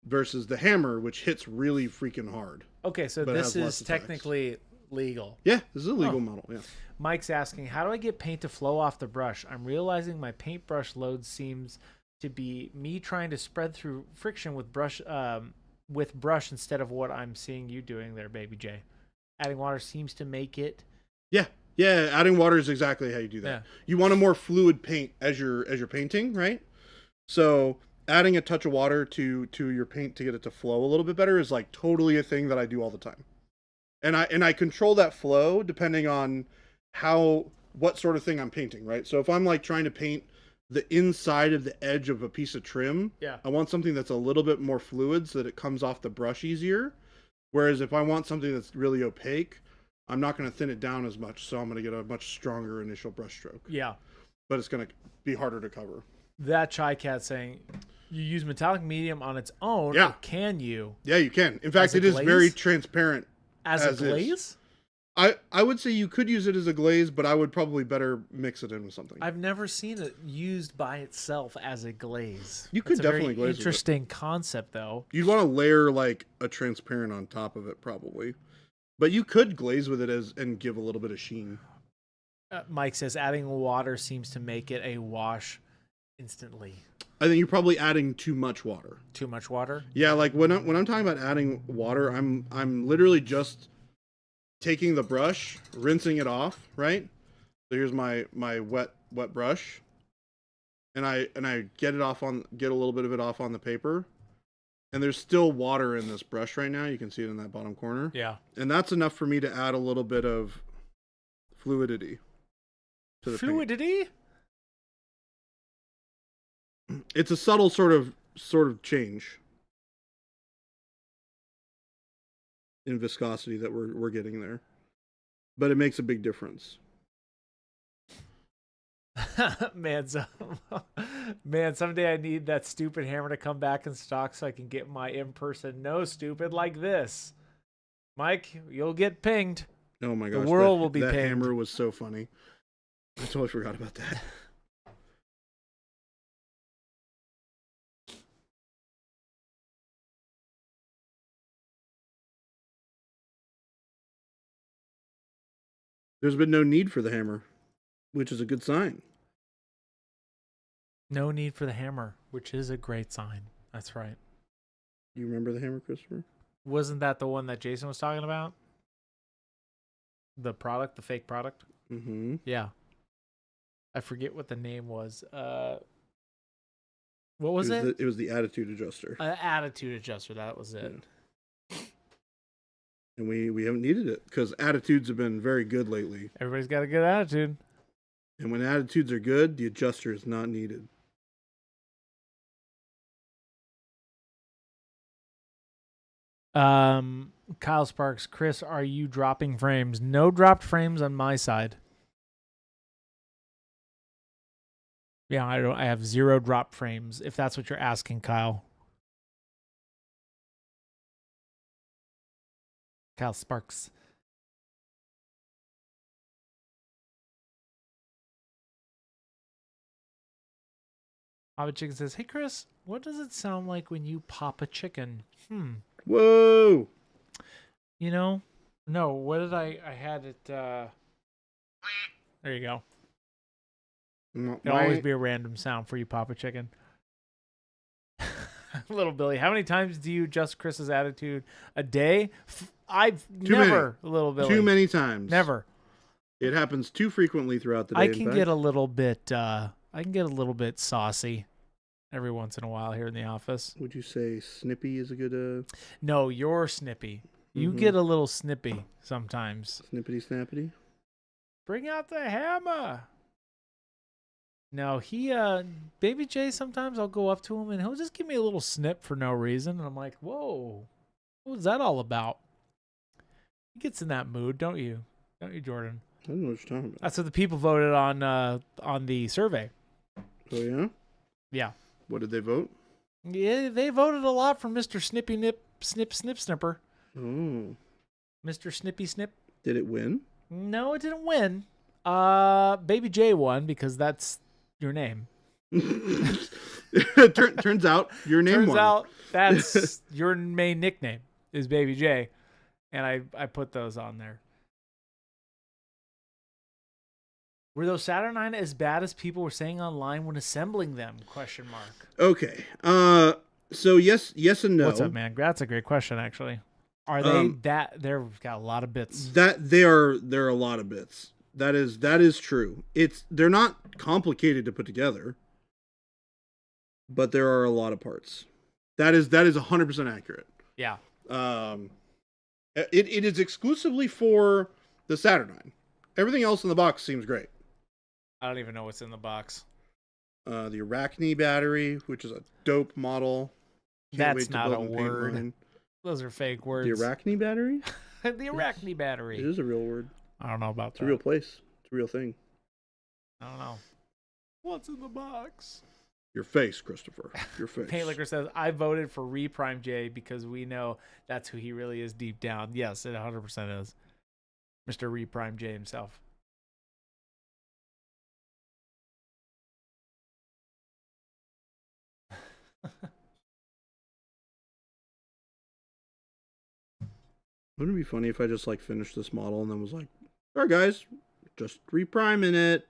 Versus the hammer, which hits really freaking hard. Okay, so this is technically legal. Yeah, this is a legal model, yeah. Mike's asking, how do I get paint to flow off the brush? I'm realizing my paintbrush load seems to be me trying to spread through friction with brush with brush instead of what I'm seeing you doing there, Baby J. Adding water seems to make it. Yeah. Yeah, adding water is exactly how you do that. Yeah. You want a more fluid paint as you're painting, right? So adding a touch of water to your paint to get it to flow a little bit better is like totally a thing that I do all the time. And I control that flow depending on what sort of thing I'm painting, right? So if I'm like trying to paint the inside of the edge of a piece of trim, I want something that's a little bit more fluid so that it comes off the brush easier. Whereas if I want something that's really opaque, I'm not going to thin it down as much, so I'm going to get a much stronger initial brush stroke. Yeah. But it's going to be harder to cover. That Chai Cat saying, you use metallic medium on its own, or can you? Yeah, you can. In fact, it is very transparent. As a glaze? I would say you could use it as a glaze, but I would probably better mix it in with something. I've never seen it used by itself as a glaze. You could definitely glaze it. Interesting concept, though. You'd want to layer like a transparent on top of it, probably. But you could glaze with it and give a little bit of sheen. Mike says adding water seems to make it a wash instantly. I think you're probably adding too much water. Too much water? Yeah, like when I'm talking about adding water, I'm literally just taking the brush, rinsing it off, right? So here's my wet brush. And I get a little bit of it off on the paper. And there's still water in this brush right now. You can see it in that bottom corner. Yeah. And that's enough for me to add a little bit of fluidity to the fluidity? Paint. It's a subtle sort of change in viscosity that we're getting there. But it makes a big difference. Man, someday I need that stupid hammer to come back in stock so I can get my in-person no stupid like this. Mike, you'll get pinged. Oh my gosh. The world will be pinged. That hammer was so funny. I totally forgot about that. There's been no need for the hammer, which is a good sign. No need for the hammer, which is a great sign. That's right. You remember the hammer, Christopher? Wasn't that the one that Jason was talking about? The product, the fake product? Mm-hmm. Yeah. I forget what the name was. What was it? It was the attitude adjuster. Attitude adjuster, that was it. Yeah. And we haven't needed it because attitudes have been very good lately. Everybody's got a good attitude. And when attitudes are good, the adjuster is not needed. Kyle Sparks, Chris, are you dropping frames? No dropped frames on my side. Yeah, I have 0 drop frames, if that's what you're asking, Kyle. Kyle Sparks. Papa Chicken says, hey, Chris, what does it sound like when you pop a chicken? Whoa. You know, no, what did I had it, there you go. It'll always be a random sound for you, Papa Chicken. Little Billy, how many times do you adjust Chris's attitude a day? I've never, Little Billy. Too many times. Never. It happens too frequently throughout the day. I can get a little bit saucy every once in a while here in the office. Would you say snippy is a good No, you're snippy. You get a little snippy sometimes. Snippity snappity? Bring out the hammer. No, Baby J, sometimes I'll go up to him and he'll just give me a little snip for no reason. And I'm like, whoa, what was that all about? He gets in that mood, don't you? Don't you, Jordan? I don't know what you're talking about. That's what the people voted on the survey. Oh, yeah? Yeah. What did they vote? Yeah, they voted a lot for Mr. Snippy Nip Snip Snip Snipper. Oh. Mr. Snippy Snip. Did it win? No, it didn't win. Baby J won because that's your name. Turns out your name won. Turns out that's your main nickname is Baby J. And I put those on there. Were those Saturnine as bad as people were saying online when assembling them? ? Okay. So yes and no. What's up, man? That's a great question, actually. Are they that they've got a lot of bits? That they're a lot of bits. That is true. They're not complicated to put together, but there are a lot of parts. That is 100% accurate. Yeah. It is exclusively for the Saturn. Everything else in the box seems great. I don't even know what's in the box. The Arachne battery, which is a dope model. That's not a word. Those are fake words. The Arachne battery? The Arachne battery. It is a real word. I don't know about that. It's a real place. It's a real thing. I don't know. What's in the box? Your face, Christopher. Your face. Paint Liquor says, I voted for Reprime J because we know that's who he really is deep down. Yes, it 100% is. Mr. Reprime J himself. Wouldn't it be funny if I just finished this model and then was like, all right, guys, just repriming it.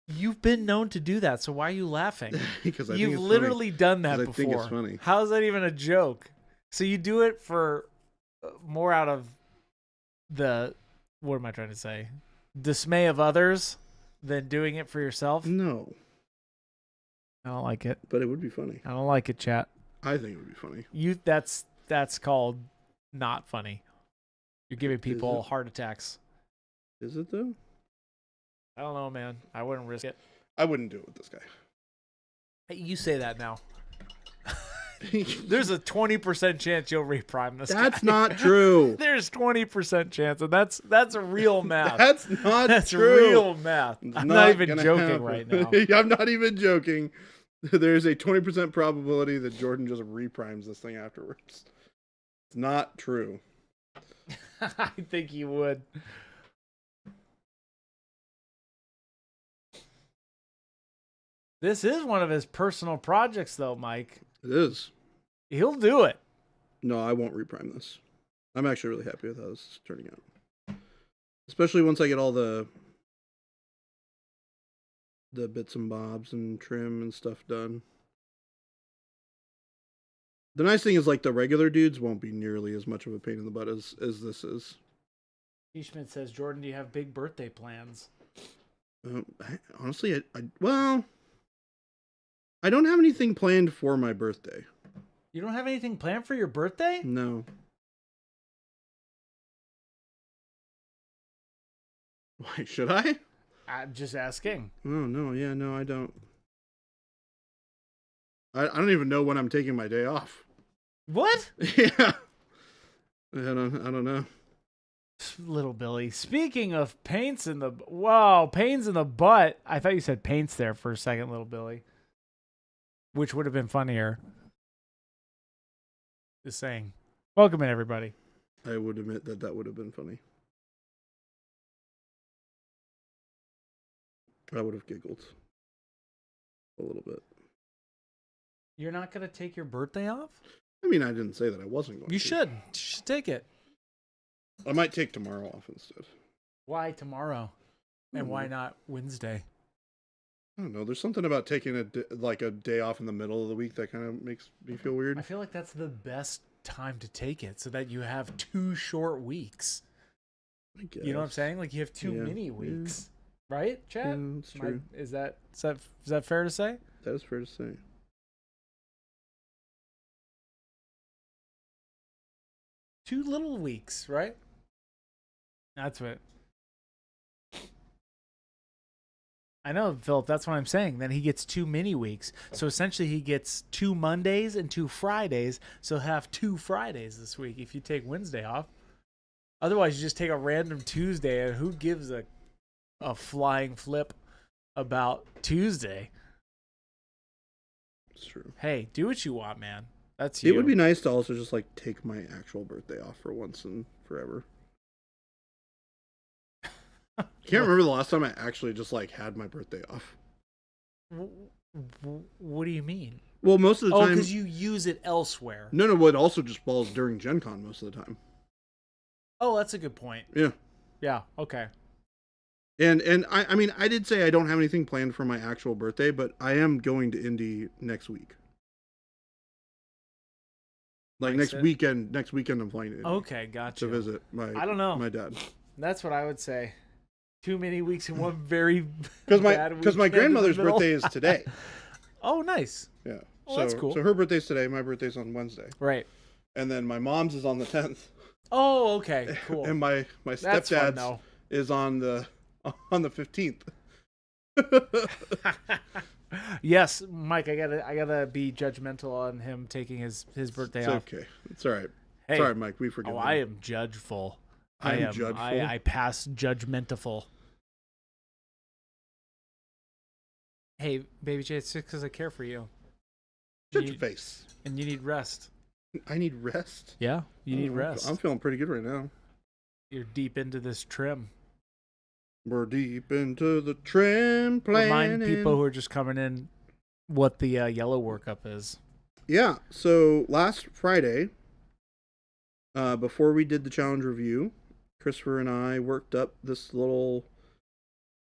You've been known to do that, so why are you laughing? Because you've literally done that before. I think it's funny. How is that even a joke? So you do it for more out of the, what am I trying to say? Dismay of others than doing it for yourself? No. I don't like it. But it would be funny. I don't like it, chat. I think it would be funny. That's called not funny. You're giving people heart attacks. Is it though? I don't know, man. I wouldn't risk it. I wouldn't do it with this guy. Hey, you say that now. There's a 20% chance you'll reprime this guy. That's not true. There's 20% chance, and that's real math. That's not That's true. real math. I'm not even joking right now. I'm not even joking. There's a 20% probability that Jordan just reprimes this thing afterwards. It's not true. I think you would. This is one of his personal projects, though, Mike. It is. He'll do it. No, I won't reprime this. I'm actually really happy with how this is turning out. Especially once I get all the bits and bobs and trim and stuff done. The nice thing is, the regular dudes won't be nearly as much of a pain in the butt as this is. T. Schmidt says, Jordan, do you have big birthday plans? Honestly, I don't have anything planned for my birthday. You don't have anything planned for your birthday? No. Why, should I? I'm just asking. Oh, no, yeah, no, I don't. I don't even know when I'm taking my day off. What? Yeah. I don't know. Little Billy. Speaking of paints in the... Wow, pains in the butt. I thought you said paints there for a second, Little Billy. Which would have been funnier. Just saying. Welcome in, everybody. I would admit that would have been funny. I would have giggled a little bit. You're not going to take your birthday off? I mean, I didn't say that I wasn't going to. You should. You should take it. I might take tomorrow off instead. Why tomorrow? And why not Wednesday? I don't know. There's something about taking a day off in the middle of the week that kind of makes me feel weird. I feel like that's the best time to take it so that you have 2 short weeks. I guess. You know what I'm saying? You have 2 mini weeks. Yeah. Right, Chad? Yeah, that's true. Is that fair to say? That is fair to say. 2 little weeks, right? That's what. I know, Philip. That's what I'm saying. Then he gets 2 mini weeks. So essentially, he gets 2 Mondays and 2 Fridays. So he'll have 2 Fridays this week if you take Wednesday off. Otherwise, you just take a random Tuesday, and who gives a flying flip about Tuesday? It's true. Hey, do what you want, man. That's you. It would be nice to also just take my actual birthday off for once and forever. Can't remember the last time I actually just had my birthday off. What do you mean? Well, most of the time. Oh, because you use it elsewhere. No, it also just falls during Gen Con most of the time. Oh, that's a good point. Yeah. Yeah. Okay. And I mean, I did say I don't have anything planned for my actual birthday, but I am going to Indy next week. Like next weekend I'm flying to Indy. Okay, gotcha. To visit I don't know. my dad. That's what I would say. Too many weeks in one very because my grandmother's birthday is today. Oh, nice. Yeah. Well, that's cool. So her birthday's today. My birthday's on Wednesday. Right. And then my mom's is on the 10th. Oh, okay, cool. And my stepdad's is on the 15th. Yes, Mike, I gotta be judgmental on him taking his birthday off. Okay, it's all right. Hey, sorry, Mike, we forgive. I am judgeful. I am judgeful. I pass judgmental. Hey, baby J, it's just because I care for you. Shut your face. And you need rest. I need rest. Yeah, you need rest. I'm feeling pretty good right now. You're deep into this trim. We're deep into the trim planning. Remind people who are just coming in what the yellow workup is. Yeah, so last Friday, before we did the challenge review, Christopher and I worked up this little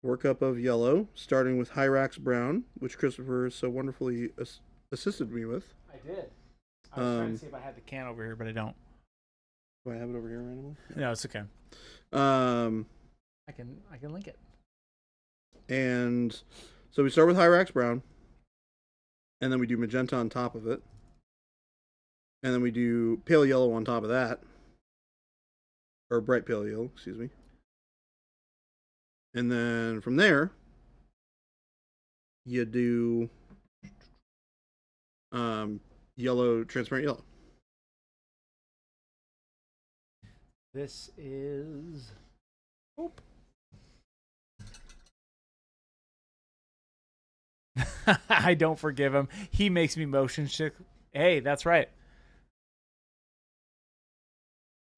workup of yellow, starting with Hyrax Brown, which Christopher so wonderfully assisted me with. I did. I was trying to see if I had the can over here, but I don't. Do I have it over here randomly? No, it's okay. I can link it. And so we start with Hyrax Brown, and then we do magenta on top of it, and then we do pale yellow on top of that, or bright pale yellow, excuse me. And then from there, you do yellow, transparent yellow. This is... Oop. I don't forgive him. He makes me motion sick. Hey, that's right.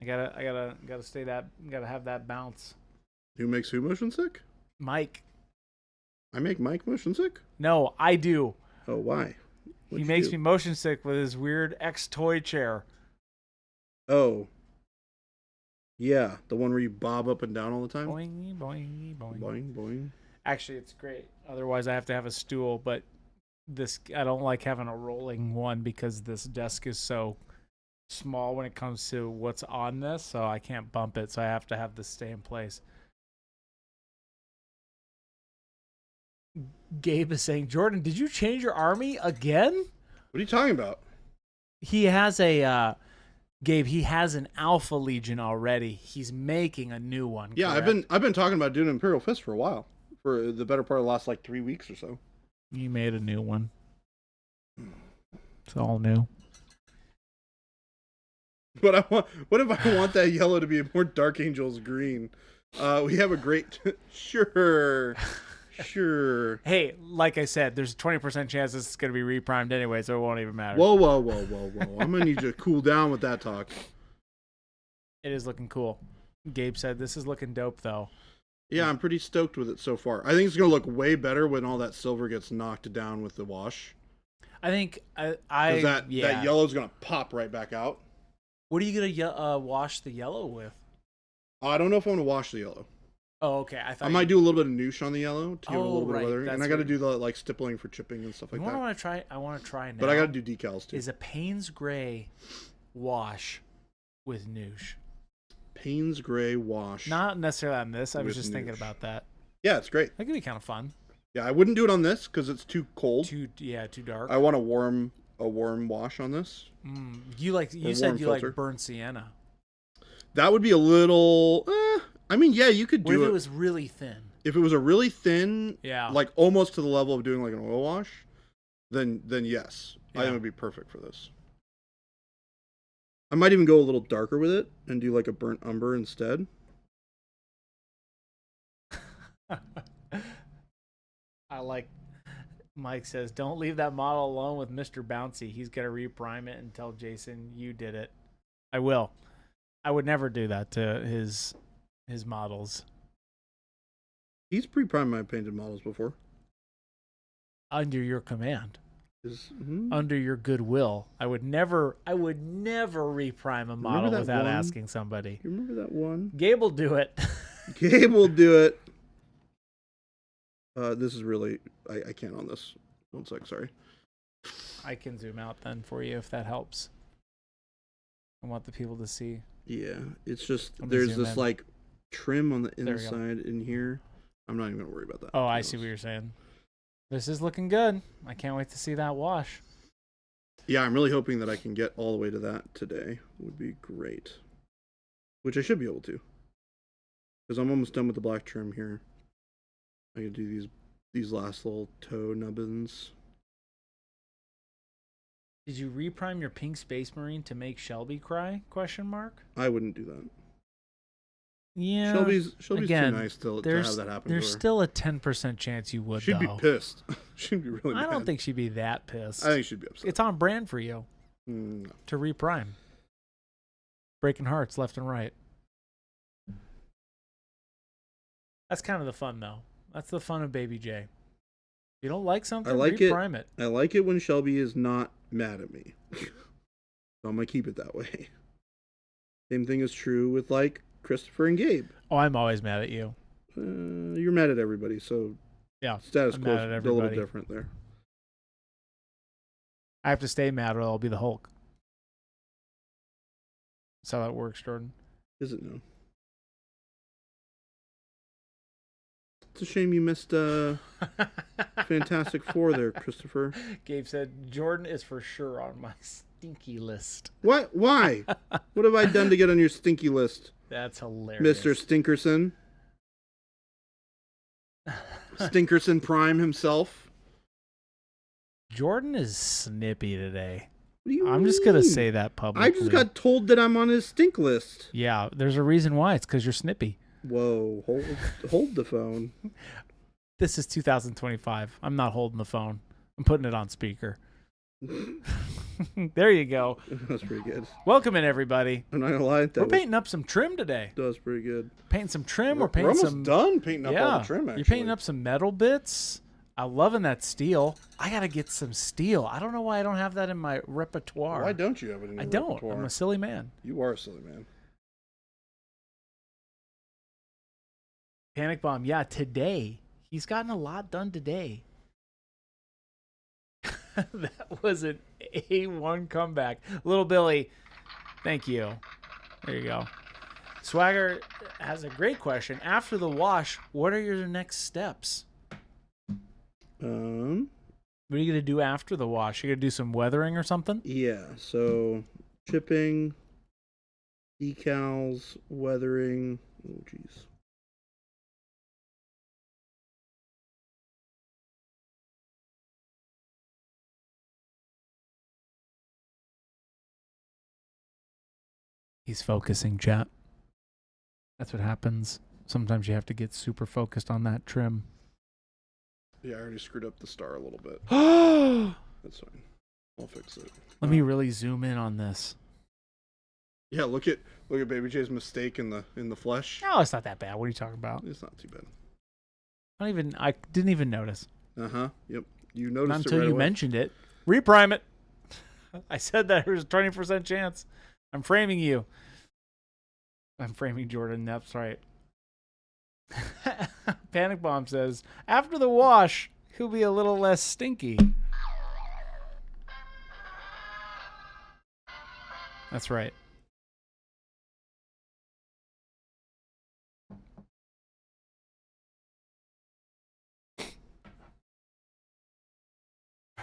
I gotta stay that. Gotta have that bounce. Who makes who motion sick? Mike. I make Mike motion sick? No, I do. Oh, why? He makes me motion sick with his weird X-toy chair. Oh. Yeah, the one where you bob up and down all the time? Boing, boing, boing. Boing, boing. Actually, it's great. Otherwise, I have to have a stool, but I don't like having a rolling one because this desk is so small when it comes to what's on this, so I can't bump it, so I have to have this stay in place. Gabe is saying, Jordan, did you change your army again? What are you talking about? He has a... Gabe, he has an Alpha Legion already. He's making a new one. Yeah, correct? I've been talking about doing an Imperial Fist for a while. For the better part of the last 3 weeks or so. You made a new one. It's all new. But what if I want that yellow to be more Dark Angels green? We have a great Sure. Hey, like I said, there's a 20% chance this is going to be reprimed anyway, so it won't even matter. Whoa. I'm going to need you to cool down with that talk. It is looking cool. Gabe said, this is looking dope, though. Yeah, I'm pretty stoked with it so far. I think it's going to look way better when all that silver gets knocked down with the wash. I think that yellow's going to pop right back out. What are you going to wash the yellow with? I don't know if I'm going to wash the yellow. Oh, okay. I might do a little bit of noosh on the yellow to give it a little bit of weathering, and I got to do the stippling for chipping and stuff like that. I want to try now. But I got to do decals too. Is a Payne's Gray wash with noosh. Payne's Gray wash. Not necessarily on this. I was just thinking about that. Yeah, it's great. That could be kind of fun. Yeah, I wouldn't do it on this because it's too cold. Too dark. I want a warm wash on this. You said you like burnt sienna. That would be a little. I mean, yeah, you could do it. What if it was really thin? If it was a really thin, yeah, like almost to the level of doing like an oil wash, then yes, I think it would be perfect for this. I might even go a little darker with it and do like a burnt umber instead. I like. Mike says, "Don't leave that model alone with Mr. Bouncy. He's gonna reprime it and tell Jason you did it." I will. I would never do that to his models. He's pre-primed my painted models before. Under your command. Under your goodwill. I would never reprime a model without asking somebody. You remember that one? Gabe will do it. Gabe will do it. This is really... I can't on this. 1 sec, sorry. I can zoom out then for you if that helps. want the people to see. Yeah, it's just there's this like trim on the There we go. inside in here. I'm not even gonna worry about that. Oh, I see what you're saying. This is looking good. I can't wait to see that wash. Yeah, I'm really hoping that I can get all the way to that today. Would be great. Which I should be able to. Because I'm almost done with the black trim here. I can do these last little toe nubbins. Did you reprime your pink Space Marine to make Shelby cry? Question mark. I wouldn't do that. Yeah. Shelby's again, too nice to have that happen to her. There's still a 10% chance you would, She'd be pissed. She'd be really mad. I don't think she'd be that pissed. I think she'd be upset. It's on brand for you No. to reprime. Breaking hearts left and right. That's kind of the fun, though. That's the fun of Baby J. If you don't like something, reprime it. I like it when Shelby is not mad at me. So I'm going to keep it that way. Same thing is true with, like, Christopher and Gabe. Oh, I'm always mad at you. You're mad at everybody, so yeah, status quo is a little different there. I have to stay mad or I'll be the Hulk. That's how that works, Jordan. Is it no? It's a shame you missed Fantastic Four there, Christopher. Gabe said, Jordan is for sure on my stinky list. What? Why? What have I done to get on your stinky list? That's hilarious. Mr. Stinkerson. Stinkerson Prime himself. Jordan is snippy today. What do you I'm mean? just going to say that publicly. I just got told that I'm on his stink list. Yeah, there's a reason why. It's because you're snippy. Whoa, hold the phone. This is 2025. I'm not holding the phone. I'm putting it on speaker. There you go. That's pretty good. Welcome in, everybody. I'm not gonna lie. We're painting up some trim today. That was pretty good. Painting some trim. We're painting almost done painting up all the trim, actually. You're painting up some metal bits. I'm loving that steel. I got to get some steel. I don't know why I don't have that in my repertoire. Why don't you have it in your repertoire? I'm a silly man. You are a silly man. Panic Bomb. Yeah, today. He's gotten a lot done today. That was an A1 comeback. Little Billy, thank you. There you go. Swagger has a great question. After the wash, what are your next steps? What are you going to do after the wash? You going to do some weathering or something? Yeah, so chipping, decals, weathering. Oh, jeez. He's focusing, chat. That's what happens. Sometimes you have to get super focused on that trim. Yeah, I already screwed up the star a little bit. That's fine. I'll fix it. Let me really zoom in on this. Yeah, look at Baby J's mistake in the flesh. No, it's not that bad. What are you talking about? It's not too bad. I didn't even notice. Yep. You noticed Not it until right you away. mentioned it. Reprime it. I said that there's a 20% chance. I'm framing you. I'm framing Jordan. That's right. Panic Bomb says, after the wash, he'll be a little less stinky. That's right.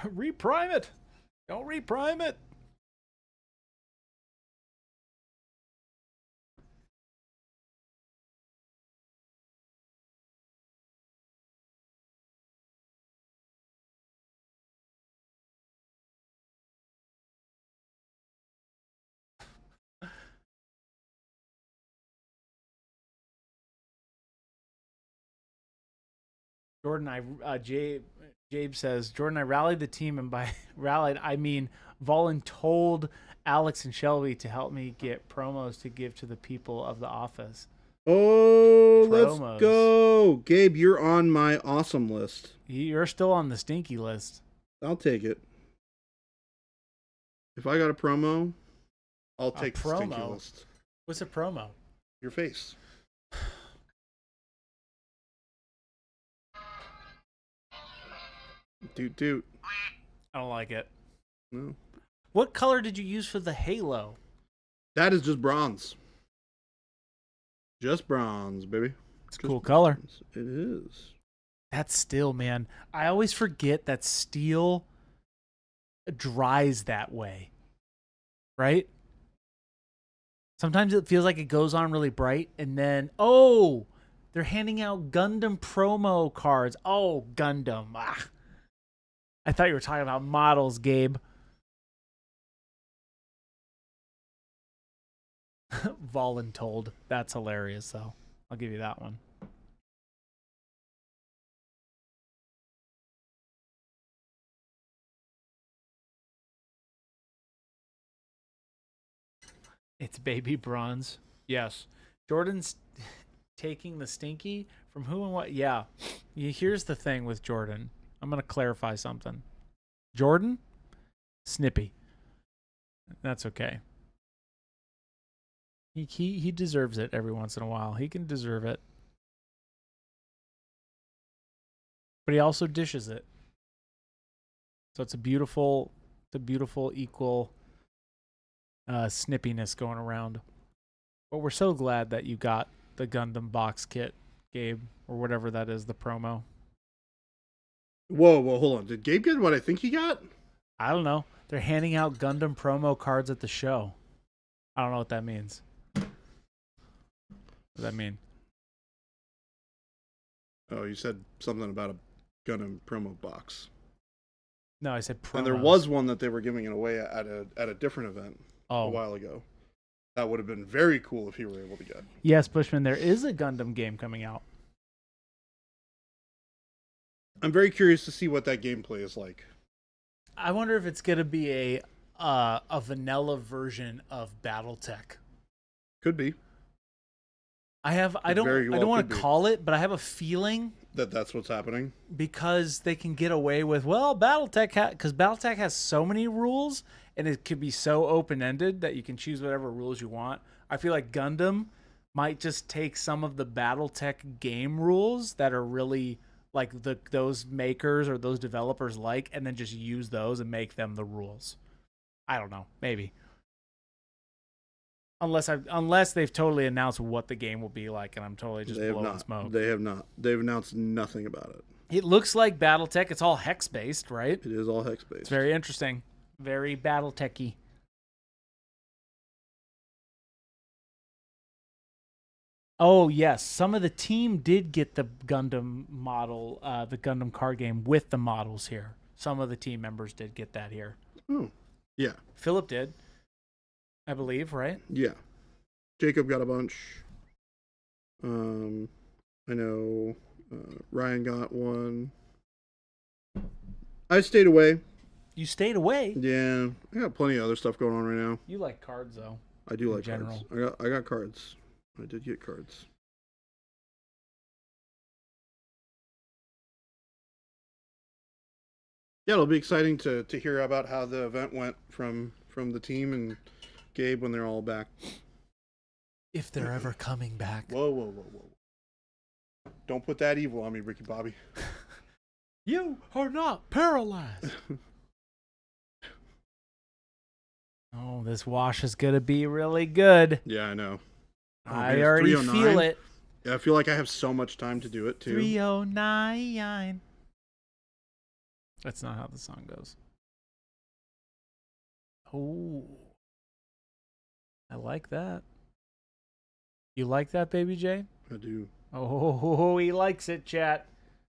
Reprime it. Don't reprime it. Jordan, Jabe says, Jordan, I rallied the team, and by rallied, I mean voluntold Alex and Shelby to help me get promos to give to the people of the office. Oh, promos. Let's go. Gabe, you're on my awesome list. You're still on the stinky list. I'll take it. If I got a promo, I'll take the stinky list. What's a promo? Your face. Doot. I don't like it. No. What color did you use for the halo? That is just bronze. Just bronze, baby. It's a cool color. It is. That's steel, man. I always forget that steel dries that way. Right? Sometimes it feels like it goes on really bright, and then, oh, they're handing out Gundam promo cards. Oh, Gundam. Ah. I thought you were talking about models, Gabe. Voluntold. That's hilarious, though. I'll give you that one. It's baby bronze. Yes. Jordan's taking the stinky from who and what? Yeah. Here's the thing with Jordan. I'm going to clarify something. Jordan, snippy. That's okay. He deserves it every once in a while. He can deserve it. But he also dishes it. So it's a beautiful equal snippiness going around. But we're so glad that you got the Gundam box kit, Gabe, or whatever that is, the promo. Whoa, hold on. Did Gabe get what I think he got? I don't know. They're handing out Gundam promo cards at the show. I don't know what that means. What does that mean? Oh, you said something about a Gundam promo box. No, I said promos. And there was one that they were giving it away at a different event a while ago. That would have been very cool if you were able to get. Yes, Bushman, there is a Gundam game coming out. I'm very curious to see what that gameplay is like. I wonder if it's going to be a vanilla version of BattleTech. Could be. I don't want to call it, but I have a feeling that's what's happening, because they can get away with, well, BattleTech because BattleTech has so many rules and it could be so open-ended that you can choose whatever rules you want. I feel like Gundam might just take some of the BattleTech game rules that are really like those makers or those developers like, and then just use those and make them the rules. I don't know, maybe. Unless they've totally announced what the game will be like, and I'm totally just blowing smoke. They have not. They've announced nothing about it. It looks like BattleTech. It's all hex-based, right? It is all hex-based. It's very interesting. Very BattleTech-y. Oh, yes. Some of the team did get the Gundam model, the Gundam card game with the models here. Some of the team members did get that here. Oh, yeah. Philip did, I believe, right? Yeah. Jacob got a bunch. I know Ryan got one. I stayed away. You stayed away? Yeah. I got plenty of other stuff going on right now. You like cards, though. I do like cards. I got cards. I did get cards. Yeah, it'll be exciting to hear about how the event went from the team and Gabe when they're all back. If they're ever coming back. Whoa. Don't put that evil on me, Ricky Bobby. You are not paralyzed. Oh, this wash is going to be really good. Yeah, I know. Oh, I already feel it. Yeah, I feel like I have so much time to do it, too. 309. That's not how the song goes. Oh. I like that. You like that, Baby J? I do. Oh, he likes it, chat.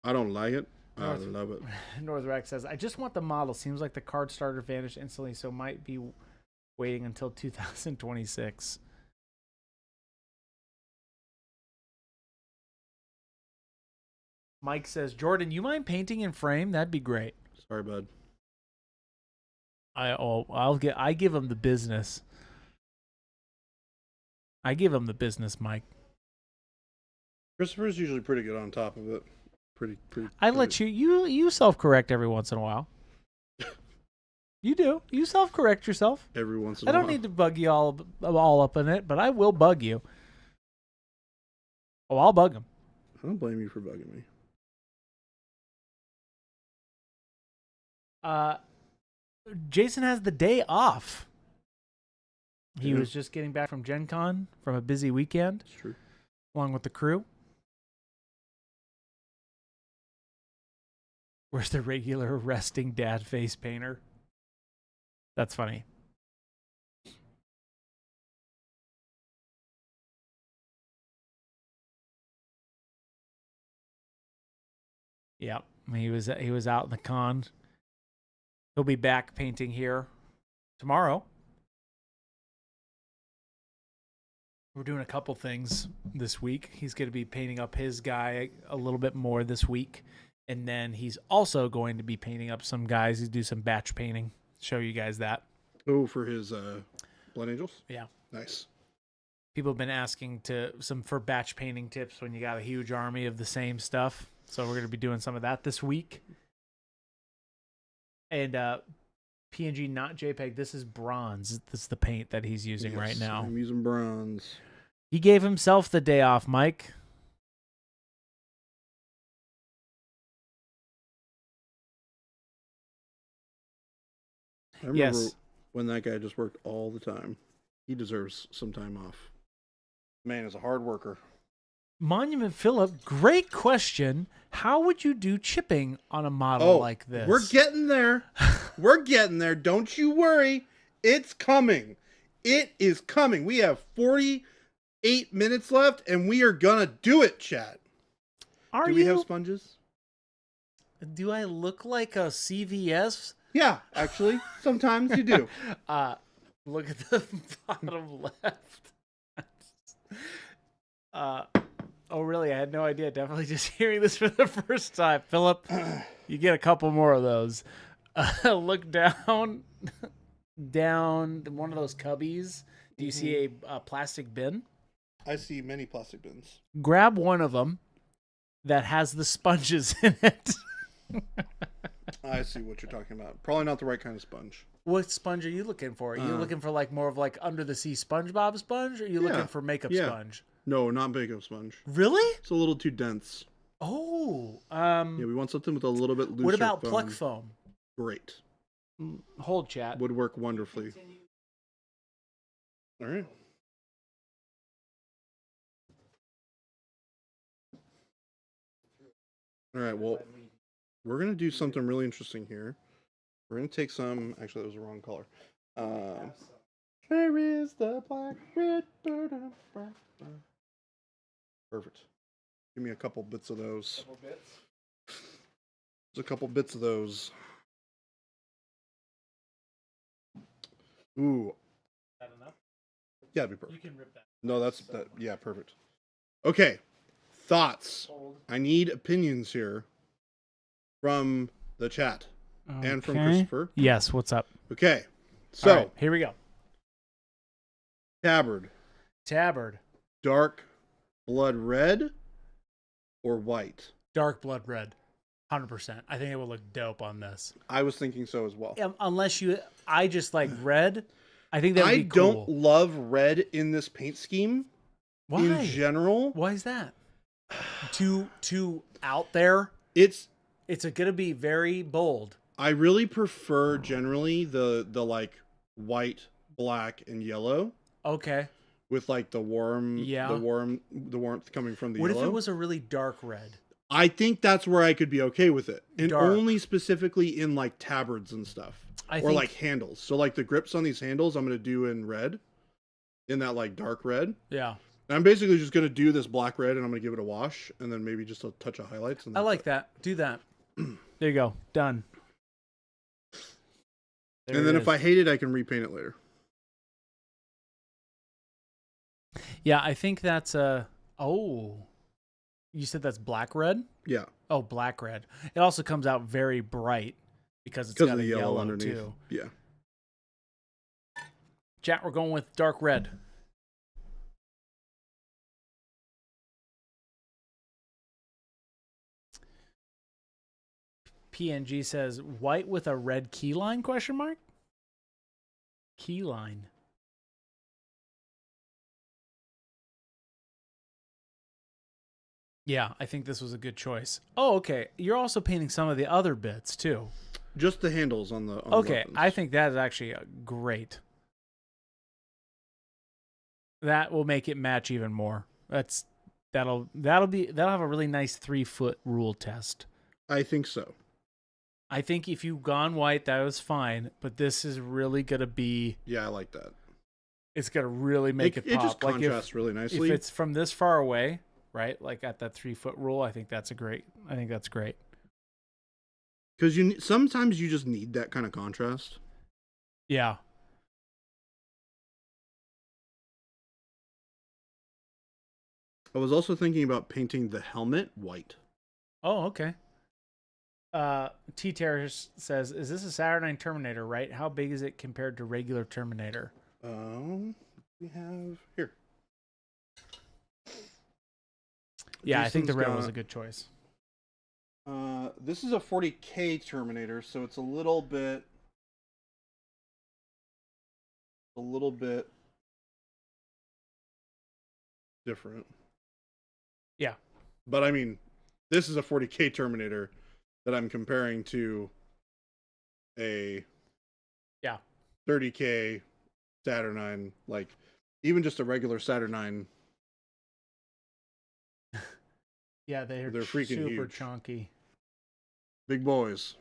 I don't like it. I love it. Northrack says, I just want the model. Seems like the card starter vanished instantly, so might be waiting until 2026. Mike says, Jordan, you mind painting in frame? That'd be great. Sorry, bud. I give him the business. I give him the business, Mike. Christopher's usually pretty good on top of it. Pretty. I let you self-correct every once in a while. You do. You self-correct yourself. Every once in a while. I don't need to bug you all up in it, but I will bug you. Oh, I'll bug him. I don't blame you for bugging me. Jason has the day off. He was just getting back from Gen Con from a busy weekend. That's true. Along with the crew. Where's the regular resting dad face painter? That's funny. Yeah, he was out in the con. He'll be back painting here tomorrow. We're doing a couple things this week. He's going to be painting up his guy a little bit more this week. And then he's also going to be painting up some guys. He's do some batch painting. Show you guys that. Oh, for his Blood Angels? Yeah. Nice. People have been asking for batch painting tips when you got a huge army of the same stuff. So we're going to be doing some of that this week. And PNG, not JPEG. This is bronze. This is the paint that he's using right now. I'm using bronze. He gave himself the day off, Mike. I remember when that guy just worked all the time. He deserves some time off. Man is a hard worker. Monument Phillip, great question. How would you do chipping on a model like this? We're getting there. We're getting there. Don't you worry. It's coming. It is coming. We have 48 minutes left, and we are going to do it, chat. Do we have sponges? Do I look like a CVS? Yeah, actually. Sometimes you do. Look at the bottom left. Oh, really? I had no idea. Definitely just hearing this for the first time. Phillip, you get a couple more of those. Look down one of those cubbies. Do you see a plastic bin? I see many plastic bins. Grab one of them that has the sponges in it. I see what you're talking about. Probably not the right kind of sponge. What sponge are you looking for? Are you looking for more of under the sea SpongeBob sponge? Or are you looking for makeup sponge? No, not makeup sponge. Really? It's a little too dense. Oh. Yeah, we want something with a little bit looser. What about foam. pluck foam? Great. Hold, chat. Would work wonderfully. All right. All right, well, we're going to do something really interesting here. We're going to take some... Actually, that was the wrong color. Where is the black, red, perfect. Give me a couple bits of those. There's a couple bits of those. Ooh. Is that enough? Yeah, that'd be perfect. You can rip that. No, that's that. Yeah, perfect. Okay. Thoughts. I need opinions here from the chat and from Christopher. Yes, what's up? Okay. So, right, here we go. Tabard. Dark blood red or white? Dark blood red. 100%. I think it would look dope on this. I was thinking so as well. I just like red. I think that would be cool. I don't love red in this paint scheme. Why? In general. Why is that? Too out there? It's going to be very bold. I really prefer generally the white, black, and yellow. Okay. With the warmth coming from the yellow. What if it was a really dark red? I think that's where I could be okay with it. And only specifically in tabards and stuff. Or handles. So the grips on these handles I'm going to do in red. In that dark red. Yeah. And I'm basically just going to do this black red and I'm going to give it a wash. And then maybe just a touch of highlights. I like that. Do that. There you go. Done. And then if I hate it, I can repaint it later. Yeah, I think that's you said that's black red? Yeah. Oh, black red. It also comes out very bright because it's got a yellow underneath too. Yeah. Chat, we're going with dark red. PNG says white with a red key line ? Key line. Yeah, I think this was a good choice. Oh, okay. You're also painting some of the other bits too. Just the handles on the okay, I think that is actually great. That will make it match even more. That'll have a really nice 3-foot rule test. I think so. I think if you've gone white, that was fine, but this is really gonna be. Yeah, I like that. It's gonna really make it pop. It just contrasts really nicely. If it's from this far away, right, like at that 3-foot rule, I think that's great. Because sometimes you just need that kind of contrast. Yeah. I was also thinking about painting the helmet white. Oh, okay. T Terrace says, "Is this a Saturnine Terminator? Right? How big is it compared to regular Terminator?" We have here. Yeah, I think the red was a good choice. This is a 40K Terminator, so it's a little bit different. Yeah. But I mean, this is a 40K Terminator that I'm comparing to a 30K Saturnine, like even just a regular Saturnine. Yeah, they're freaking super huge. chunky. Big boys.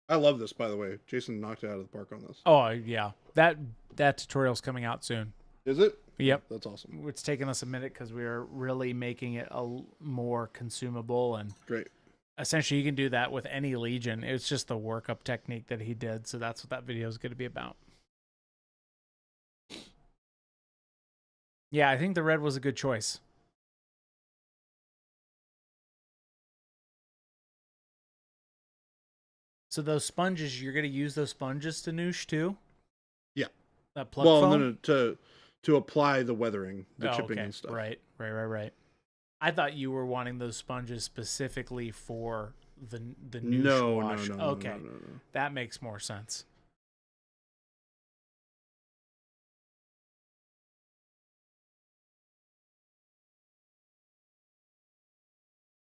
I love this, by the way. Jason knocked it out of the park on this. Oh, yeah. That tutorial's coming out soon. Is it? Yep. That's awesome. It's taken us a minute because we are really making it more consumable. And great. Essentially, you can do that with any Legion. It's just the workup technique that he did. So that's what that video is going to be about. Yeah, I think the red was a good choice. So those sponges, you're going to use those sponges to noosh too? Yeah. That plug foam? No, to apply the weathering, the chipping and stuff. Right. I thought you were wanting those sponges specifically for the noosh wash. No. Okay. No. That makes more sense.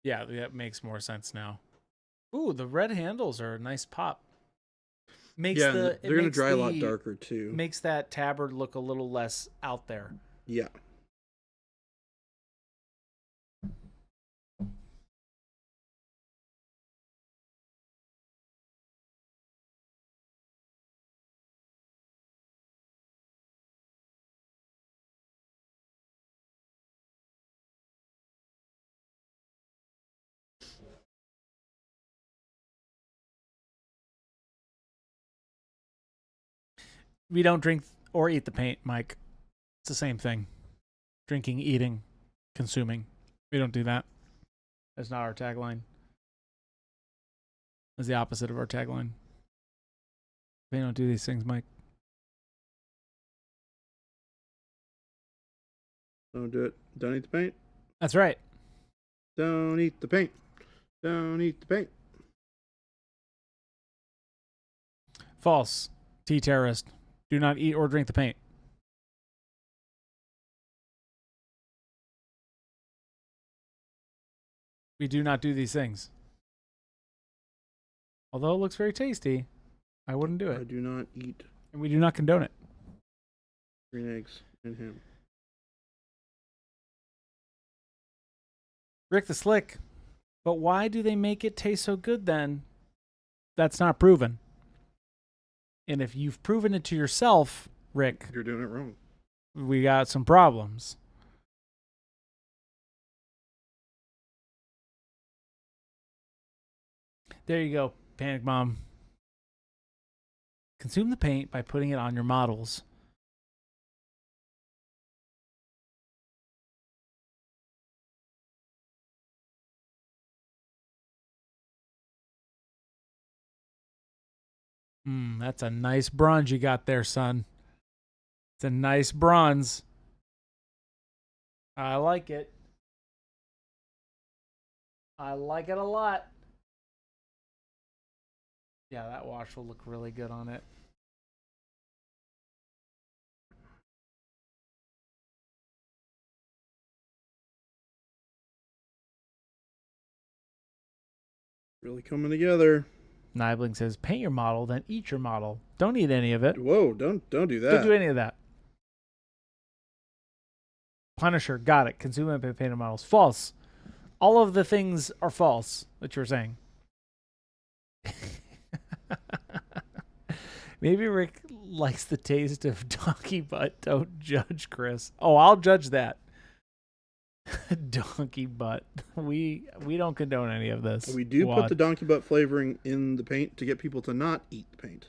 Yeah, that makes more sense now. Ooh, the red handles are a nice pop. They're going to dry a lot darker too. Makes that tabard look a little less out there. Yeah. We don't drink or eat the paint, Mike. It's the same thing. Drinking, eating, consuming. We don't do that. That's not our tagline. That's the opposite of our tagline. They don't do these things, Mike. Don't do it. Don't eat the paint. That's right. Don't eat the paint. Don't eat the paint. False. T-terrorist. Do not eat or drink the paint. We do not do these things. Although it looks very tasty, I wouldn't do it. I do not eat. And we do not condone it. Green eggs and ham. Rick the Slick. But why do they make it taste so good then? That's not proven. And if you've proven it to yourself, Rick, you're doing it wrong. We got some problems. There you go, Panic Mom. Consume the paint by putting it on your models. That's a nice bronze you got there, son. It's a nice bronze. I like it. I like it a lot. Yeah, that wash will look really good on it. Really coming together. Nibling says, paint your model, then eat your model. Don't eat any of it. Whoa, don't do that. Don't do any of that. Punisher, got it. Consumer painted models, false. All of the things are false that you're saying. Maybe Rick likes the taste of donkey butt. Don't judge, Chris. Oh, I'll judge that. Donkey butt. We don't condone any of this. We do put the donkey butt flavoring in the paint to get people to not eat the paint.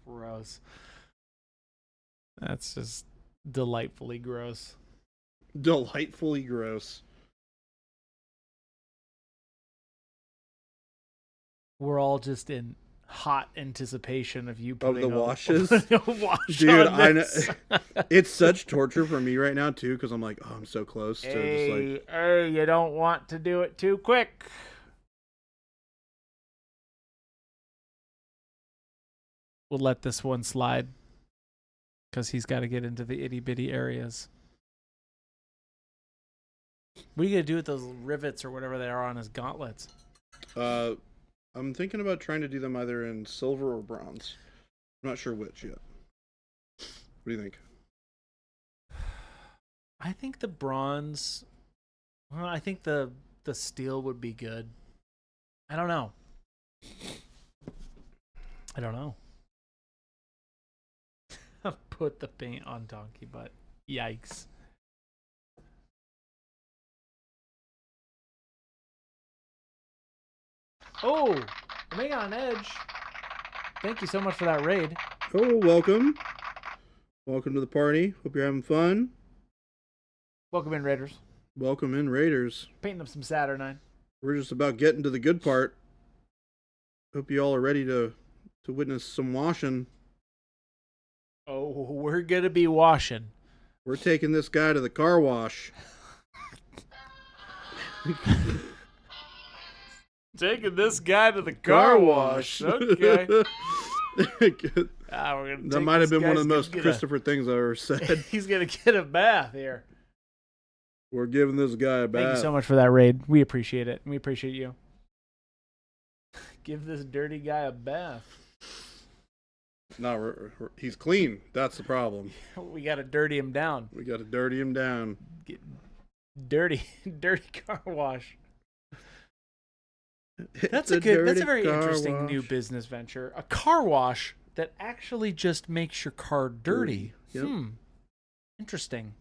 Gross. That's just delightfully gross. Delightfully gross. We're all just in hot anticipation of you putting of the washes. Wash dude, I know. It's such torture for me right now too, because I'm like, oh, I'm so close to just like, hey, you don't want to do it too quick. We'll let this one slide because he's got to get into the itty bitty areas. What are you gonna do with those rivets or whatever they are on his gauntlets? I'm thinking about trying to do them either in silver or bronze. I'm not sure which yet. What do you think? I think the bronze. Well, I think the steel would be good. I don't know. Put the paint on donkey butt. Yikes. Oh, Omega on Edge. Thank you so much for that raid. Oh, welcome. Welcome to the party. Hope you're having fun. Welcome in, Raiders. Welcome in, Raiders. Painting up some Saturnine. We're just about getting to the good part. Hope you all are ready to witness some washing. Oh, we're going to be washing. We're taking this guy to the car wash. Taking this guy to the car wash. Okay. That might have been one of the most Christopher things I ever said. He's going to get a bath here. We're giving this guy a bath. Thank you so much for that raid. We appreciate it. We appreciate you. Give this dirty guy a bath. No, he's clean. That's the problem. We got to dirty him down. Get dirty car wash. That's a very interesting new business venture. A car wash that actually just makes your car dirty. Yep. Interesting.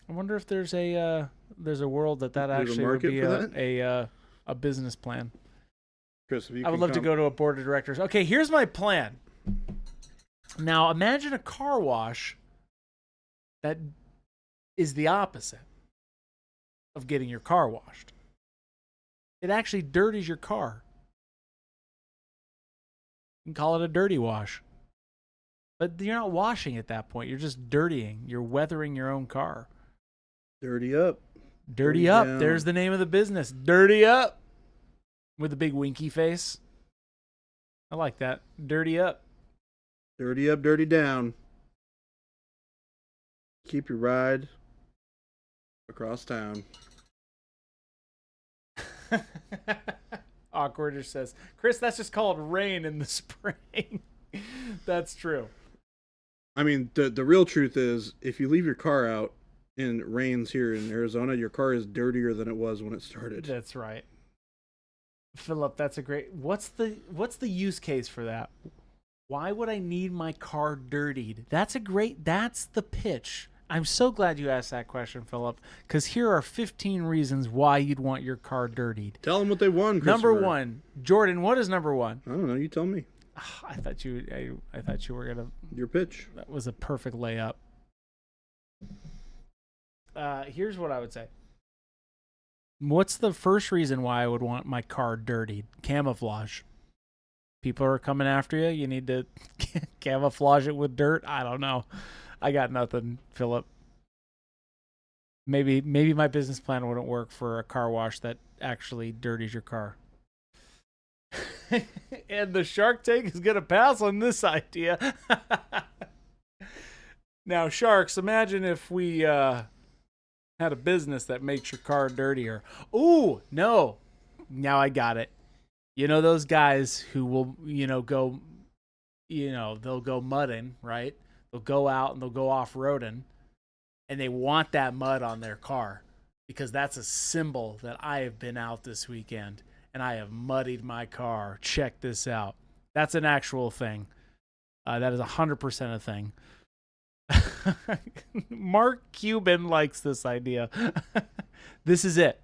I wonder if there's a world that actually would be a business plan. Chris, I would love to go to a board of directors. Okay, here's my plan. Now imagine a car wash that is the opposite of getting your car washed. It actually dirties your car. You can call it a dirty wash. But you're not washing at that point. You're just dirtying. You're weathering your own car. Dirty up. Dirty up. Down. There's the name of the business. Dirty up. With a big winky face. I like that. Dirty up. Dirty up, dirty down. Keep your ride across town. Awkwarder says, Chris, that's just called rain in the spring. That's true. I mean, the real truth is, if you leave your car out and it rains here in Arizona, your car is dirtier than it was when it started. That's right. Philip, that's a great... What's the use case for that? Why would I need my car dirtied? That's the pitch. I'm so glad you asked that question, Philip, because here are 15 reasons why you'd want your car dirtied. Tell them what they won, Christopher. Number one. Jordan, what is number one? I don't know. You tell me. I thought you were going to... Your pitch. That was a perfect layup. Here's what I would say. What's the first reason why I would want my car dirtied? Camouflage. People are coming after you. You need to camouflage it with dirt. I don't know. I got nothing, Philip. Maybe my business plan wouldn't work for a car wash that actually dirties your car. And the Shark Tank is going to pass on this idea. Now, Sharks, imagine if we had a business that makes your car dirtier. Ooh, no. Now I got it. You know those guys who will, they'll go mudding, right? They'll go out and they'll go off-roading, and they want that mud on their car because that's a symbol that I have been out this weekend and I have muddied my car. Check this out. That's an actual thing. That is 100% a thing. Mark Cuban likes this idea. This is it.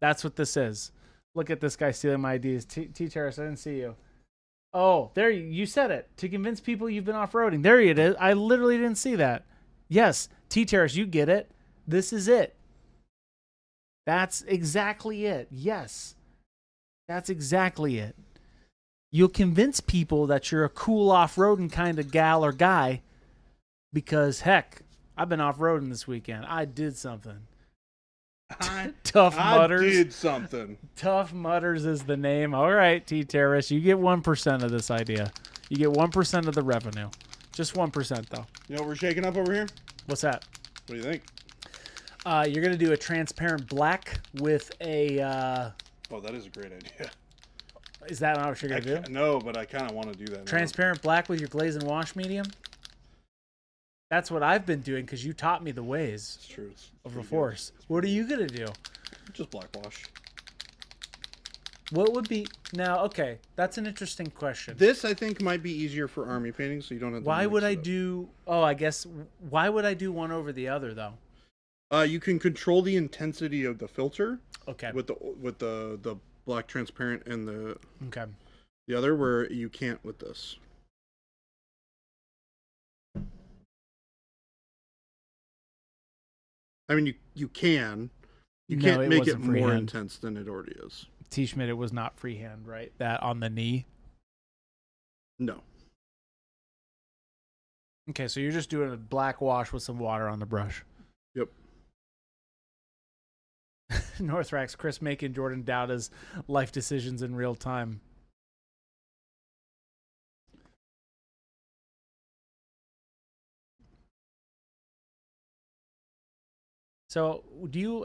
That's what this is. Look at this guy stealing my ideas. T-Terrace, I didn't see you. Oh, there you said it. To convince people you've been off-roading. There it is. I literally didn't see that. Yes, T-Terrace, you get it. This is it. That's exactly it. Yes. That's exactly it. You'll convince people that you're a cool off-roading kind of gal or guy because, heck, I've been off-roading this weekend. I did something. Tough Mutters. I did something. Tough Mutters is the name. All right, T-Terrace, you get 1% of this idea. You get 1% of the revenue. Just 1%, though. You know what we're shaking up over here? What's that? What do you think? You're going to do a transparent black with a... Oh, that is a great idea. Is that not what you're going to do? No, but I kind of want to do that Transparent black with your glaze and wash medium? That's what I've been doing because you taught me the ways of the Force. What are you going to do? Just black wash. What would be... Now, okay, that's an interesting question. This, I think, might be easier for army painting, so you don't have to Why would I do... Oh, I guess... Why would I do one over the other, though? You can control the intensity of the filter. Okay. With the black transparent and the okay. The other, where you can't with this. I mean, you can. You can't make it more intense than it already is. T-Schmidt, it was not freehand, right? That on the knee? No. Okay, so you're just doing a black wash with some water on the brush. Yep. Northrax, Chris making Jordan doubt his life decisions in real time. So,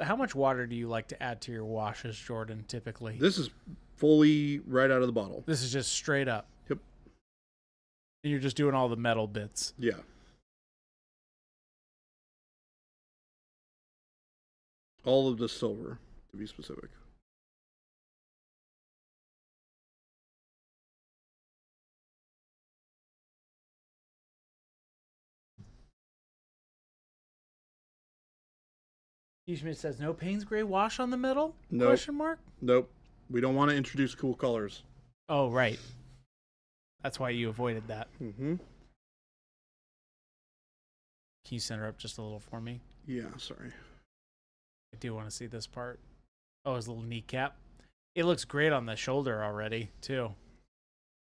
how much water do you like to add to your washes, Jordan, typically? This is fully right out of the bottle. This is just straight up. Yep. And you're just doing all the metal bits. Yeah. All of the silver, to be specific. Schmidt says, no Payne's Gray wash on the metal? Nope. Question mark? Nope. We don't want to introduce cool colors. Oh, right. That's why you avoided that. Mm-hmm. Can you center up just a little for me? Yeah, sorry. I do want to see this part. Oh, his little kneecap. It looks great on the shoulder already, too.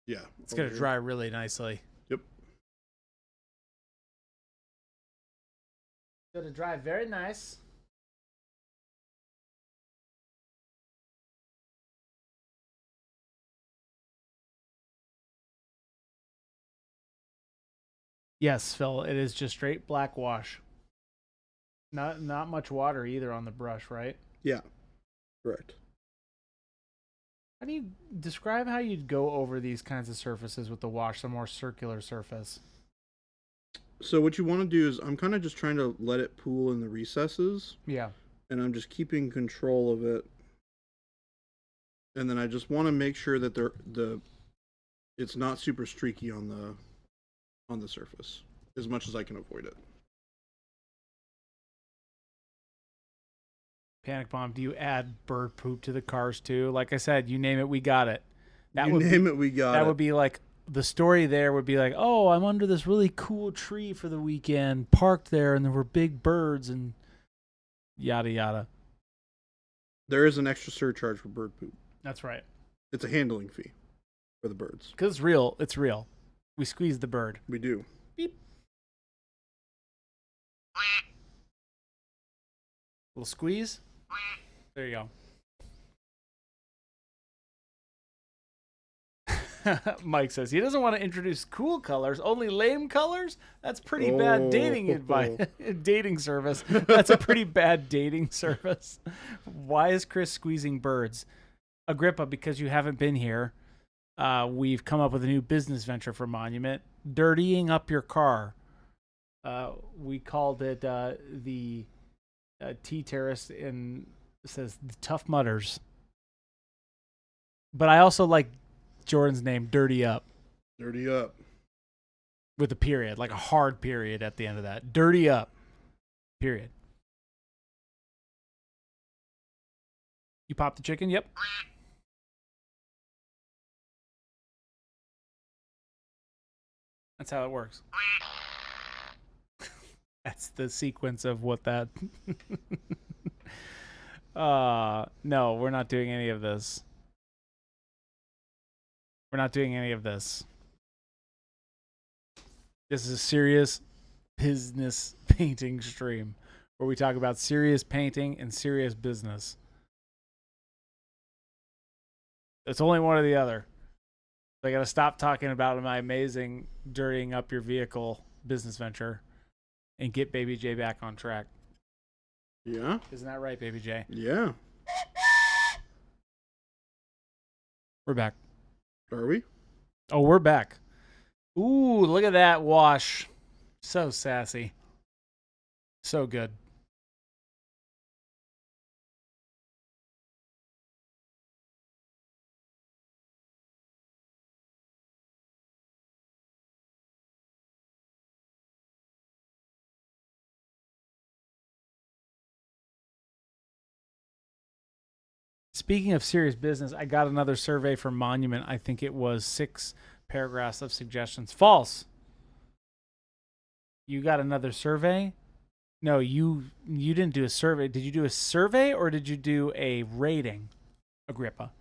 Yeah. It's going to dry really nicely. Yep. Going to dry very nice. Yes, Phil, it is just straight black wash. Not much water either on the brush, right? Yeah, correct. How do you describe how you'd go over these kinds of surfaces with the wash, a more circular surface? So what you want to do is, I'm kind of just trying to let it pool in the recesses. Yeah. And I'm just keeping control of it. And then I just want to make sure that it's not super streaky on the surface, as much as I can avoid it. Panic Bomb, do you add bird poop to the cars too? Like I said, you name it, we got it. We got it. That would be like, the story there would be like, oh, I'm under this really cool tree for the weekend, parked there, and there were big birds and yada yada. There is an extra surcharge for bird poop. That's right. It's a handling fee for the birds. Because it's real. It's real. We squeeze the bird. We do. Beep. Little squeeze. There you go. Mike says he doesn't want to introduce cool colors, only lame colors. That's pretty bad dating advice. Dating service. That's a pretty bad dating service. Why is Chris squeezing birds? Agrippa, because you haven't been here. We've come up with a new business venture for Monument, dirtying up your car We called it the T terrace, and it says the Tough Mudders. But I also like Jordan's name, Dirty Up. Dirty Up. With a period, like a hard period at the end of that. Dirty Up. Period. You pop the chicken? Yep. That's how it works. That's the sequence of what that... no, we're not doing any of this. We're not doing any of this. This is a serious business painting stream where we talk about serious painting and serious business. It's only one or the other. I got to stop talking about my amazing dirtying up your vehicle business venture and get Baby J back on track. Yeah. Isn't that right, Baby J? Yeah. We're back. Are we? Oh, we're back. Ooh, look at that wash. So sassy. So good. Speaking of serious business, I got another survey from Monument. I think it was 6 paragraphs of suggestions. False. You got another survey? No, you didn't do a survey. Did you do a survey or did you do a rating, Agrippa?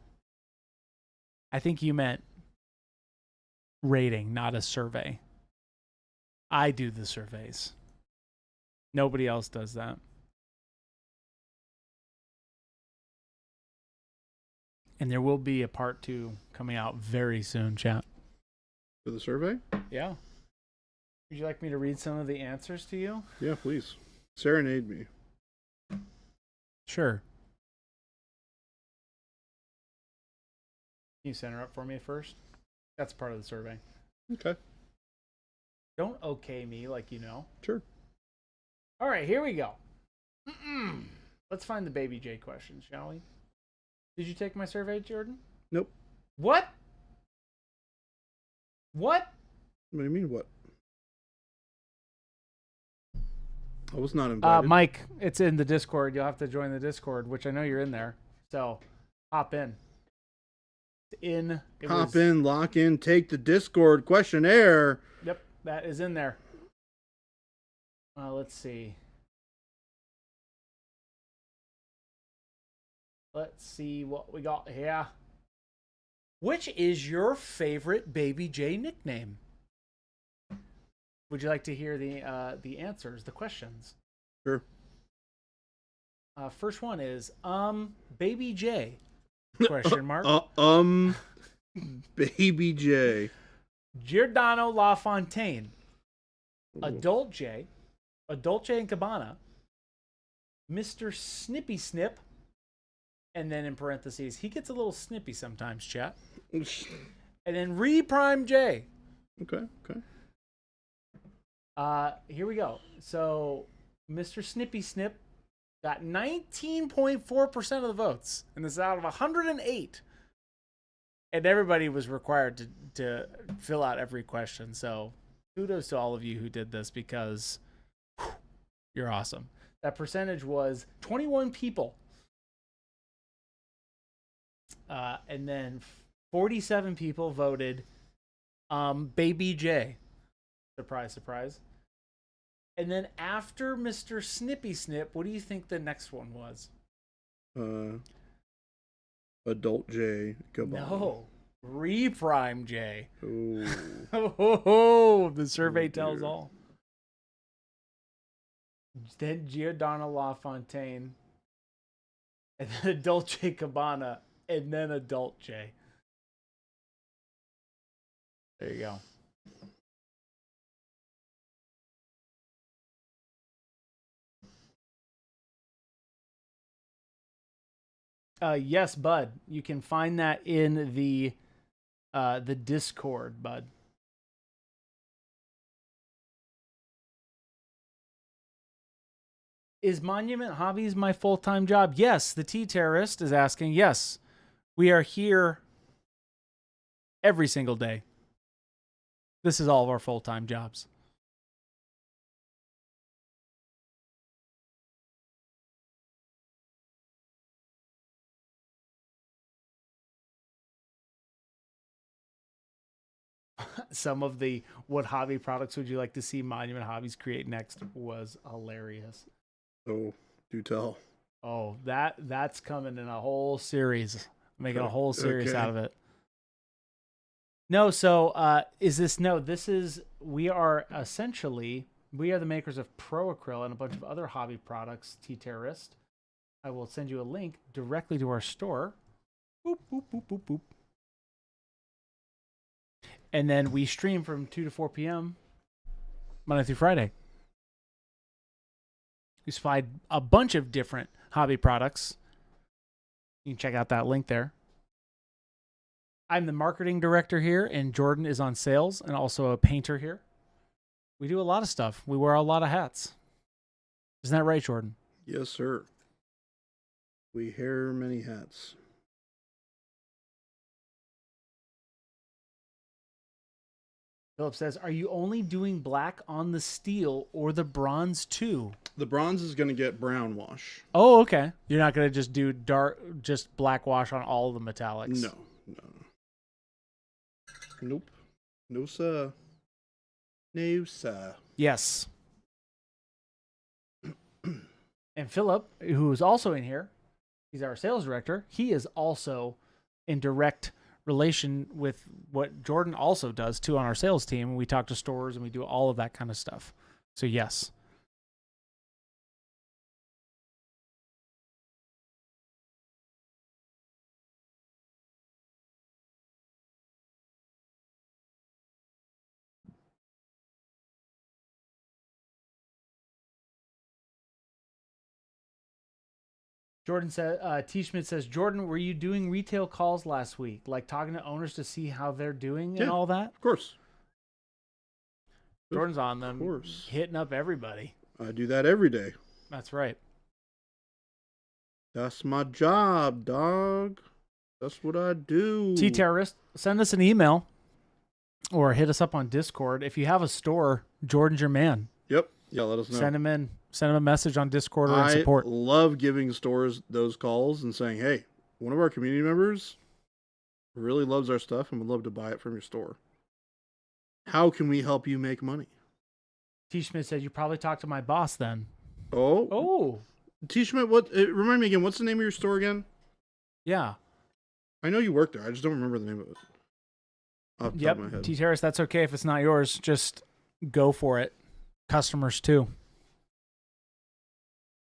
I think you meant rating, not a survey. I do the surveys. Nobody else does that. And there will be a part 2 coming out very soon, chat. For the survey? Yeah. Would you like me to read some of the answers to you? Yeah, please. Serenade me. Sure. Can you center up for me first? That's part of the survey. Okay. Don't okay me like you know. Sure. All right, here we go. Let's find the Baby J questions, shall we? Did you take my survey, Jordan? Nope. What? What? What do you mean, what? I was not invited. Mike, it's in the Discord. You'll have to join the Discord, which I know you're in there. So, hop in. Hop in, lock in, take the Discord questionnaire. Yep, that is in there. Let's see. Let's see what we got here. Which is your favorite Baby J nickname? Would you like to hear the answers, the questions? Sure. First one is Baby J? Question mark. Baby J. Giordano LaFontaine. Adult J. Adolce and Cabana. Mr. Snippy Snip. And then in parentheses, he gets a little snippy sometimes, chat. And then Reprime J. Okay. Here we go. So Mr. Snippy Snip got 19.4% of the votes, and this is out of 108. And everybody was required to fill out every question. So kudos to all of you who did this because you're awesome. That percentage was 21 people. And then 47 people voted Baby J. Surprise, surprise. And then after Mr. Snippy Snip, what do you think the next one was? Adult J. No. Reprime J. Oh. The survey tells all. Then Giordano LaFontaine. And then Dolce Cabana. And then Adult J. There you go. Yes, Bud. You can find that in the Discord, Bud. Is Monument Hobbies my full-time job? Yes. The Tea Terrorist is asking. Yes. We are here every single day. This is all of our full-time jobs. Some of the what hobby products would you like to see Monument Hobbies create next was hilarious. Oh, do tell. Oh, that's coming in a whole series. Making a whole series out of it. No, so we are the makers of Pro Acryl and a bunch of other hobby products, Tea Terrorist. I will send you a link directly to our store. Boop, boop, boop, boop, boop. And then we stream from 2 to 4 p.m. Monday through Friday. We supplied a bunch of different hobby products. You can check out that link there. I'm the marketing director here, and Jordan is on sales and also a painter here. We do a lot of stuff. We wear a lot of hats. Isn't that right, Jordan? Yes, sir. We wear many hats. Philip says, are you only doing black on the steel or the bronze too? The bronze is going to get brown wash. Oh, okay. You're not going to just do just black wash on all of the metallics? No. Nope. No, sir. No, sir. Yes. And Philip, who is also in here, he's our sales director. He is also in direct relation with what Jordan also does too on our sales team. We talk to stores and we do all of that kind of stuff. So yes. Jordan said, T. Schmidt says, Jordan, were you doing retail calls last week? Like talking to owners to see how they're doing and all that? Of course. Jordan's on them. Of course. Hitting up everybody. I do that every day. That's right. That's my job, dog. That's what I do. T-Terrorist, send us an email or hit us up on Discord. If you have a store, Jordan's your man. Yep. Yeah, let us know. Send him in. Send him a message on Discord or in support. I love giving stores those calls and saying, hey, one of our community members really loves our stuff and would love to buy it from your store. How can we help you make money? T. Schmidt said, you probably talked to my boss then. Oh. T. Schmidt, remind me again, what's the name of your store again? Yeah. I know you work there. I just don't remember the name of it. Off the top of my head. T-Terrace, that's okay if it's not yours. Just go for it. Customers too.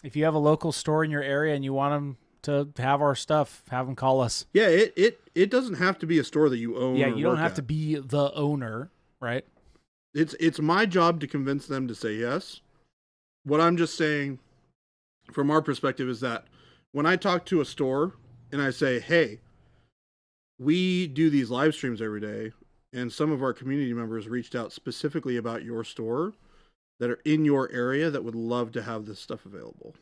If you have a local store in your area and you want them to have our stuff, have them call us. Yeah, it doesn't have to be a store that you own. Yeah, you don't have to be the owner, right? It's my job to convince them to say yes. What I'm just saying from our perspective is that when I talk to a store and I say, hey, we do these live streams every day, and some of our community members reached out specifically about your store that are in your area that would love to have this stuff available.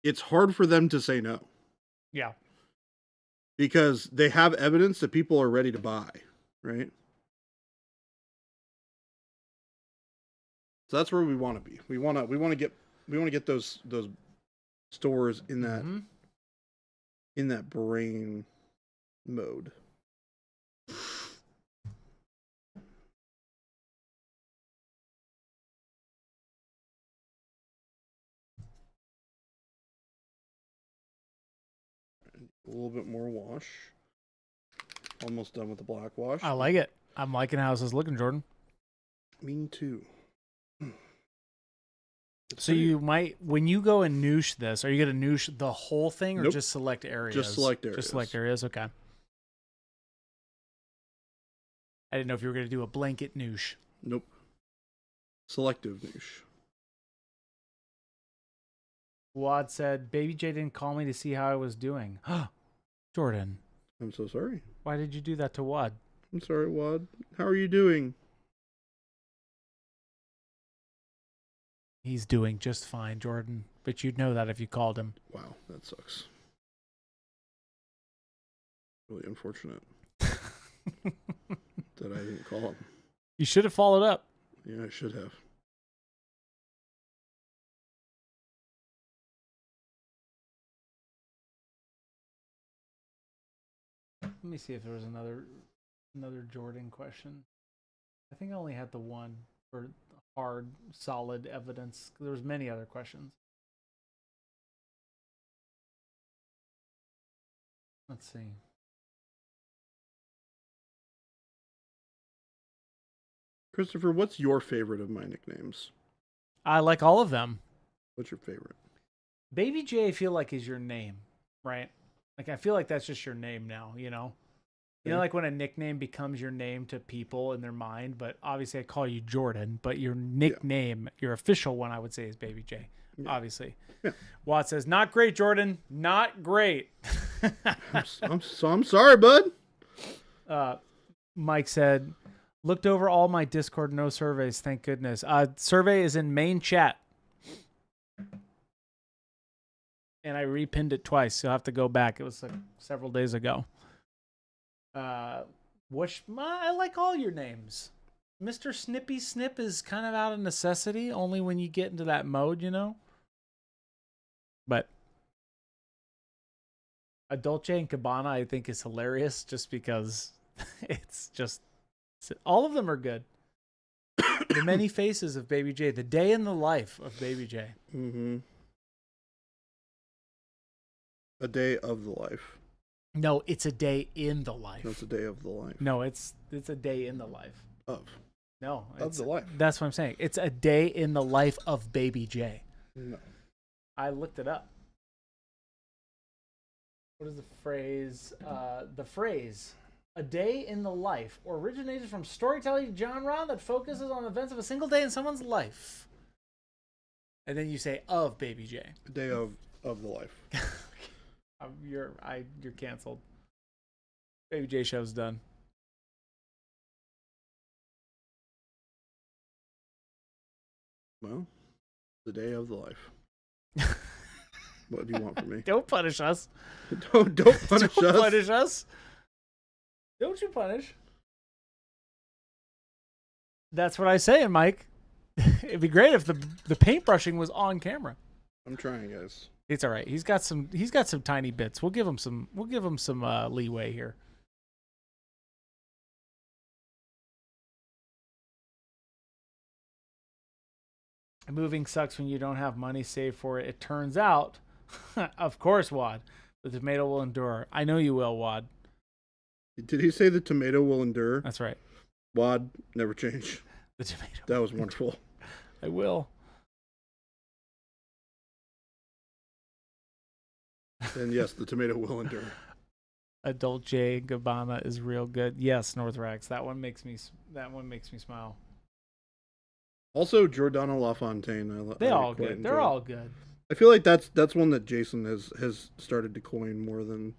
It's hard for them to say no. Yeah. Because they have evidence that people are ready to buy, right? So that's where we want to be. We want to get those stores in that brain mode. A little bit more wash. Almost done with the black wash. I like it. I'm liking how this is looking, Jordan. Me too. So you might, when you go and noosh this, are you going to noosh the whole thing or just select areas? Just select areas. Just select areas, okay. I didn't know if you were going to do a blanket noosh. Nope. Selective noosh. Wad said, Baby J didn't call me to see how I was doing. Jordan. I'm so sorry. Why did you do that to Wad? I'm sorry, Wad. How are you doing? He's doing just fine, Jordan. But you'd know that if you called him. Wow, that sucks. Really unfortunate that I didn't call him. You should have followed up. Yeah, I should have. Let me see if there was another Jordan question. I think I only had the one for hard, solid evidence. There was many other questions. Let's see. Christopher, what's your favorite of my nicknames? I like all of them. What's your favorite? Baby J, I feel like, is your name, right? Like, I feel like that's just your name now, you know? You know, like when a nickname becomes your name to people in their mind, but obviously I call you Jordan, but your nickname, your official one, I would say, is Baby J, obviously. Yeah. Watt says, not great, Jordan. Not great. I'm sorry, bud. Mike said, looked over all my Discord, no surveys, thank goodness. Survey is in main chat. And I repinned it twice, so I'll have to go back. It was like several days ago. I like all your names. Mr. Snippy Snip is kind of out of necessity, only when you get into that mode, you know? But Dolce and Gabbana, I think, is hilarious just because all of them are good. The many faces of Baby J, the day in the life of Baby J. Mm-hmm. A day of the life. No, it's a day in the life. No, it's a day of the life. No, it's a day in the life. Of. No. Of the life. That's what I'm saying. It's a day in the life of Baby J. No. I looked it up. What is the phrase? The phrase, a day in the life, originated from storytelling genre that focuses on events of a single day in someone's life. And then you say, of Baby J. A day of the life. You're canceled. Baby J show's done. Well, the day of the life. What do you want from me? Don't punish us. Don't punish Don't us. Punish us. Don't you punish? That's what I say, Mike. It'd be great if the paintbrushing was on camera. I'm trying, guys. It's all right. He's got some tiny bits. We'll give him some leeway here. Moving sucks when you don't have money saved for it. It turns out, of course, Wad, the tomato will endure. I know you will, Wad. Did he say the tomato will endure? That's right. Wad, never change. The tomato. That was wonderful. I will. And yes, the tomato will endure. Adult J Gabbana is real good. Yes, Northrax. That one makes me smile. Also, Giordano LaFontaine. They're all good. They're all good. I feel like that's one that Jason has started to coin more than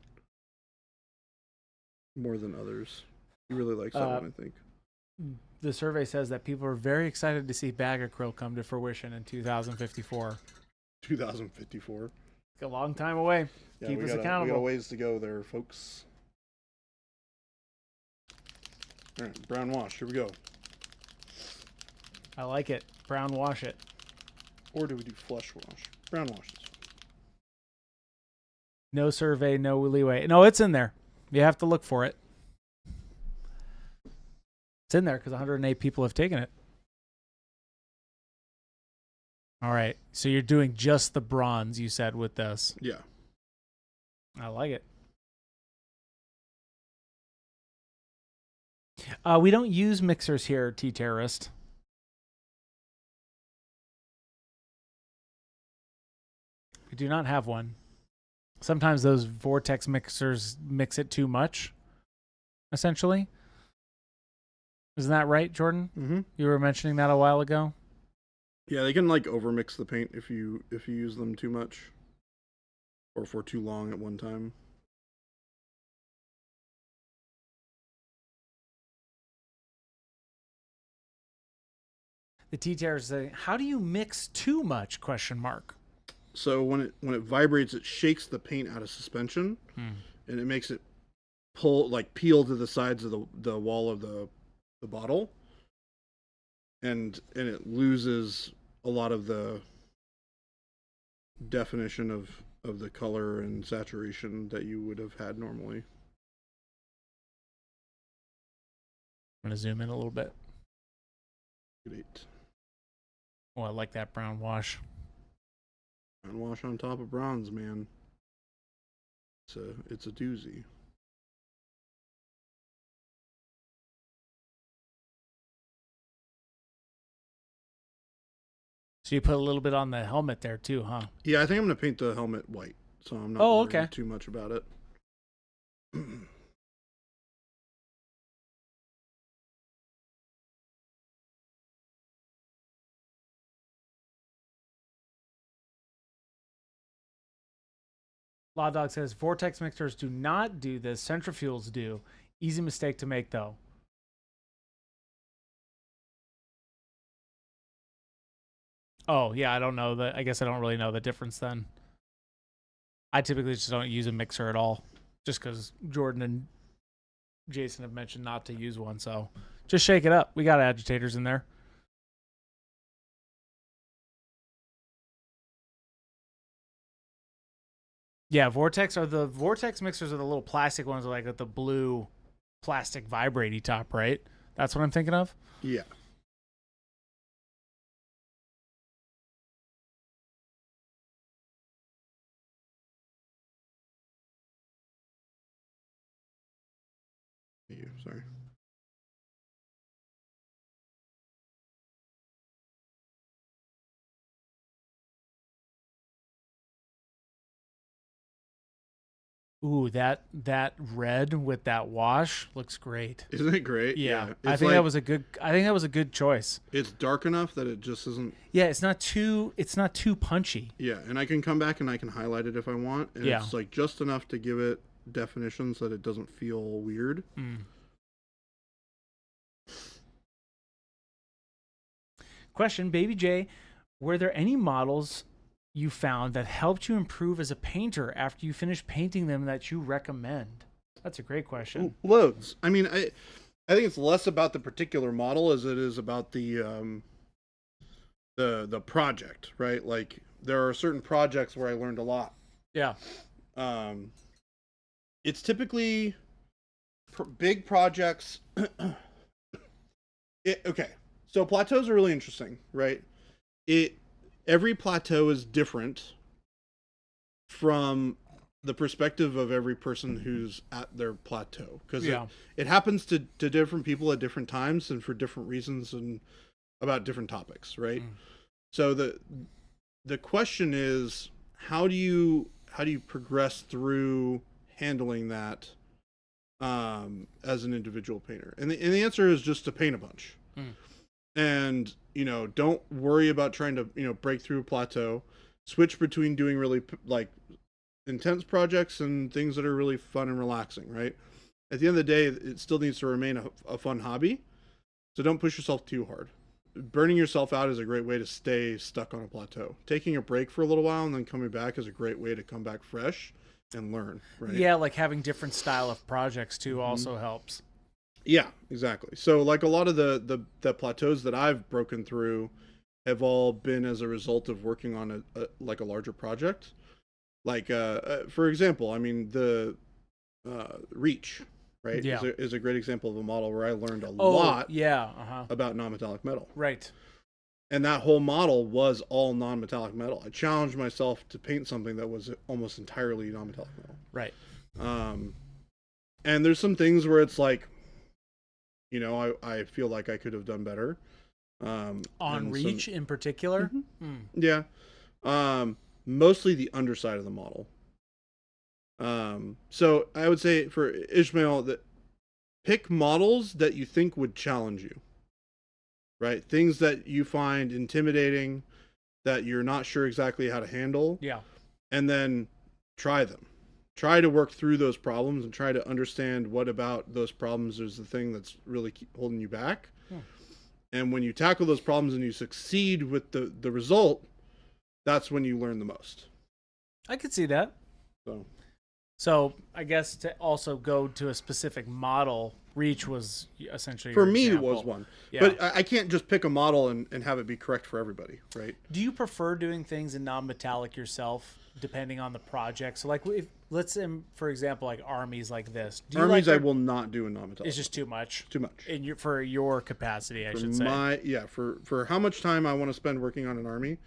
others. He really likes that one, I think. The survey says that people are very excited to see Bag Acryl come to fruition in 2054. 2054. It's a long time away. Yeah, Keep us accountable. We got a ways to go there, folks. All right, brown wash. Here we go. I like it. Brown wash it. Or do we do flush wash? Brown wash this one. No survey, no leeway. No, it's in there. You have to look for it. It's in there because 108 people have taken it. All right. So you're doing just the bronze, you said, with this. Yeah. I like it. We don't use mixers here, T-Terrorist. We do not have one. Sometimes those vortex mixers mix it too much, essentially. Isn't that right, Jordan? Mm-hmm. You were mentioning that a while ago. Yeah, they can like overmix the paint if you use them too much, or for too long at one time. The T-Terror is saying, how do you mix too much? ? So when it vibrates, it shakes the paint out of suspension, and it makes it peel to the sides of the wall of the bottle, and it loses a lot of the definition of the color and saturation that you would have had normally. I'm gonna zoom in a little bit. Great. Oh, I like that brown wash. Brown wash on top of bronze, man. It's a doozy. So you put a little bit on the helmet there too, huh? Yeah, I think I'm gonna paint the helmet white, so I'm not worried too much about it. Law Dog says vortex mixers do not do this. Centrifuges do. Easy mistake to make though. Oh yeah, I don't know that. I guess I don't really know the difference then. I typically just don't use a mixer at all, just because Jordan and Jason have mentioned not to use one. So just shake it up. We got agitators in there. Yeah, vortex mixers are the little plastic ones, like the blue plastic vibrating top, right? That's what I'm thinking of. Yeah. Sorry. Ooh, that red with that wash looks great. Isn't it great? Yeah. I think that was a good choice. It's dark enough that it just isn't. Yeah, it's not too punchy. Yeah, and I can come back and I can highlight it if I want, and it's like just enough to give it definition so that it doesn't feel weird. Question, Baby J, were there any models you found that helped you improve as a painter after you finished painting them that you recommend? That's a great question. Ooh, loads. I mean, I think it's less about the particular model as it is about the project, right? Like there are certain projects where I learned a lot. Yeah. It's typically big projects. Okay. So plateaus are really interesting, right? Every plateau is different from the perspective of every person who's at their plateau, because it happens to different people at different times and for different reasons and about different topics, right? So the question is, how do you progress through handling that as an individual painter? And the answer is just to paint a bunch. And, don't worry about trying to, break through a plateau. Switch between doing really, intense projects and things that are really fun and relaxing, right? At the end of the day, it still needs to remain a fun hobby. So don't push yourself too hard. Burning yourself out is a great way to stay stuck on a plateau. Taking a break for a little while and then coming back is a great way to come back fresh and learn, right? Yeah, like having different style of projects, too, also helps. Yeah, exactly. So like a lot of the plateaus that I've broken through have all been as a result of working on a larger project. Like for example, I mean the Reach, right? Yeah. Is a great example of a model where I learned a lot about non-metallic metal. Right. And that whole model was all non-metallic metal. I challenged myself to paint something that was almost entirely non-metallic metal. Right. And there's some things where it's like, I feel like I could have done better. On Reach in particular? Yeah. Mostly the underside of the model. So I would say for Ishmael that pick models that you think would challenge you, right? Things that you find intimidating, that you're not sure exactly how to handle. Yeah. And then try them. Try to work through those problems and try to understand what about those problems is the thing that's really holding you back. And when you tackle those problems and you succeed with the result, that's when you learn the most. I could see that. So I guess to also go to a specific model, Reach was essentially for me example. It was one. Yeah. But I can't just pick a model and have it be correct for everybody, right? Do you prefer doing things in non-metallic yourself, depending on the project? So, like, if, let's say, for example, like armies like this. Armies, I will not do in non-metallic. It's just too much. Too much. For your capacity, I should say. For how much time I want to spend working on an army,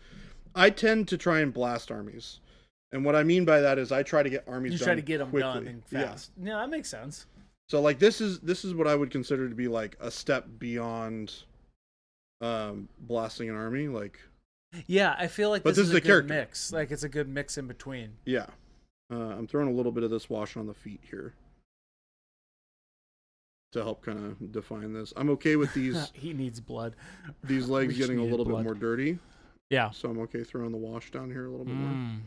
I tend to try and blast armies. And what I mean by that is I try to get armies done. You try to get them quickly. Done and fast. Yeah, that makes sense. So like this is what I would consider to be like a step beyond blasting an army. Like, yeah, I feel like this is a good mix. Like it's a good mix in between. Yeah. I'm throwing a little bit of this wash on the feet here to help kind of define this. I'm okay with these. He needs blood. These legs getting a little bit more dirty. Yeah. So I'm okay throwing the wash down here a little bit more.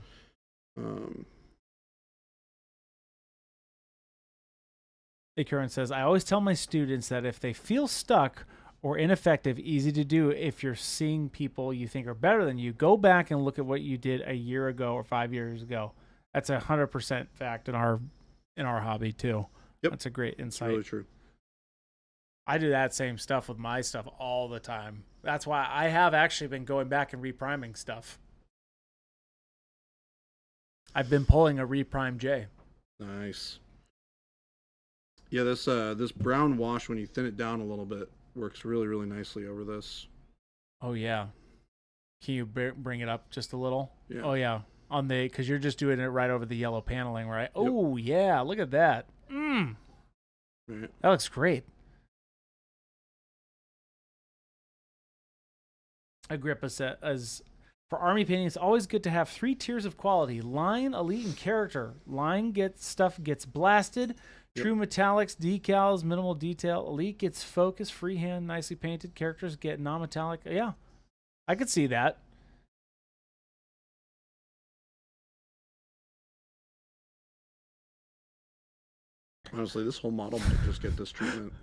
Current says, I always tell my students that if they feel stuck or ineffective, easy to do, if you're seeing people you think are better than you, go back and look at what you did a year ago or 5 years ago. That's 100% fact in our hobby too. Yep. That's a great insight. It's really true. I do that same stuff with my stuff all the time. That's why I have actually been going back and repriming stuff. I've been pulling a reprime J. Nice. Yeah, this brown wash, when you thin it down a little bit, works really, really nicely over this. Oh, yeah. Can you bring it up just a little? Yeah. Oh, yeah. Because you're just doing it right over the yellow paneling, right? Yep. Oh, yeah. Look at that. Right. That looks great. Agrippa says, for army painting, it's always good to have 3 tiers of quality: line, elite, and character. Line gets blasted. Yep. True metallics, decals, minimal detail. Elite gets focus, freehand, nicely painted. Characters get non-metallic. Yeah, I could see that. Honestly, this whole model might just get this treatment.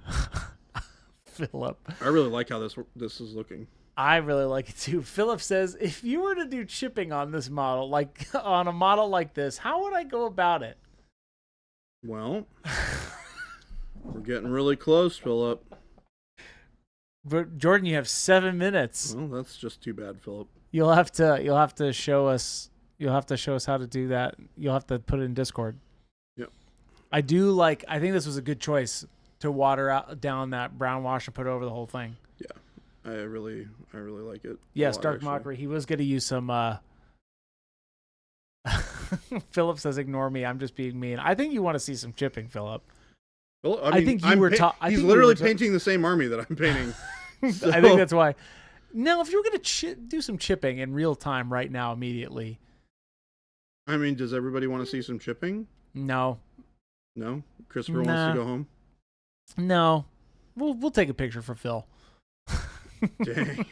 Philip, I really like how this is looking. I really like it too. Philip says, if you were to do chipping on this model, like on a model like this, how would I go about it? Well, we're getting really close, Philip. But Jordan, you have 7 minutes. Well, that's just too bad, Philip. You'll have to show us. You'll have to show us how to do that. You'll have to put it in Discord. Yep. I think this was a good choice to water down that brown wash and put over the whole thing. Yeah. I really like it. Yes, Dark Mockery. He was going to use some. Philip says, "Ignore me. I'm just being mean." I think you want to see some chipping, Philip. Well, I think you were. He's literally painting the same army that I'm painting. So. I think that's why. Now, if you were going to do some chipping in real time right now, immediately. I mean, does everybody want to see some chipping? No. No. Christopher wants to go home. No. We'll take a picture for Phil. Dang.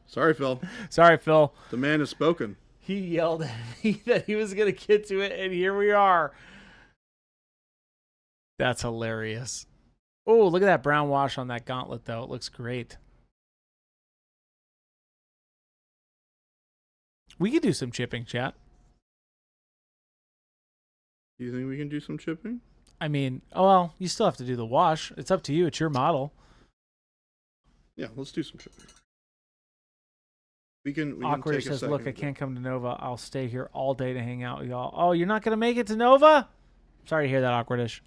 Sorry, Phil. Sorry, Phil. The man has spoken. He yelled at me that he was going to get to it, and here we are. That's hilarious. Oh, look at that brown wash on that gauntlet, though. It looks great. We could do some chipping, chat. Do you think we can do some chipping? I mean, well, you still have to do the wash. It's up to you. It's your model. Yeah, let's do some chipping. We can Awkward says, look, I can't come to Nova. I'll stay here all day to hang out with y'all. Oh, you're not going to make it to Nova? Sorry to hear that, Awkwardish.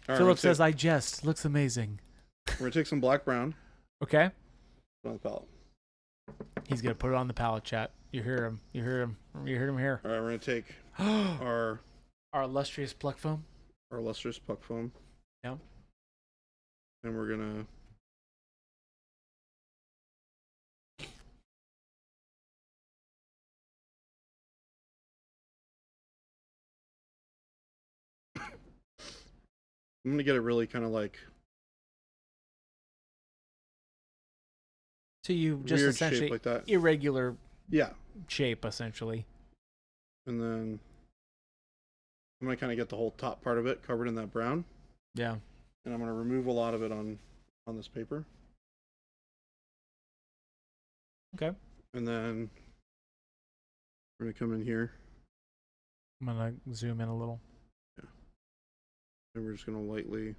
Right, Philip says, I jest. Looks amazing. We're going to take some black brown. Okay. Put on the palette. He's going to put it on the palette, chat. You hear him. You heard him. You heard him here. All right, we're going to take our illustrious pluck foam. Our illustrious pluck foam. Yeah. And we're going to... I'm going to get it really kind of like... So you just essentially like that. Irregular yeah. shape, essentially. And then I'm going to kind of get the whole top part of it covered in that brown. Yeah. And I'm going to remove a lot of it on this paper. Okay. And then we're going to come in here. I'm going to zoom in a little. Yeah. And we're just going to lightly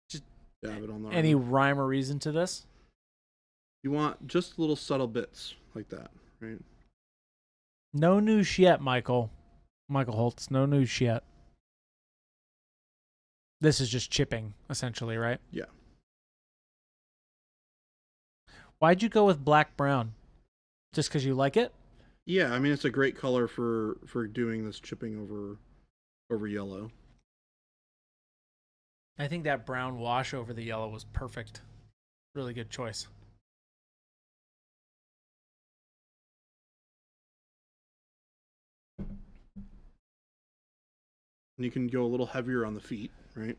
just dab it on the Any armor. rhyme or reason to this? You want just little subtle bits like that, right? No news yet, Michael. Michael Holtz, no news yet. This is just chipping, essentially, right? Yeah. Why'd you go with black-brown? Just because you like it? Yeah, I mean, it's a great color for doing this chipping over yellow. I think that brown wash over the yellow was perfect. Really good choice. And you can go a little heavier on the feet, right?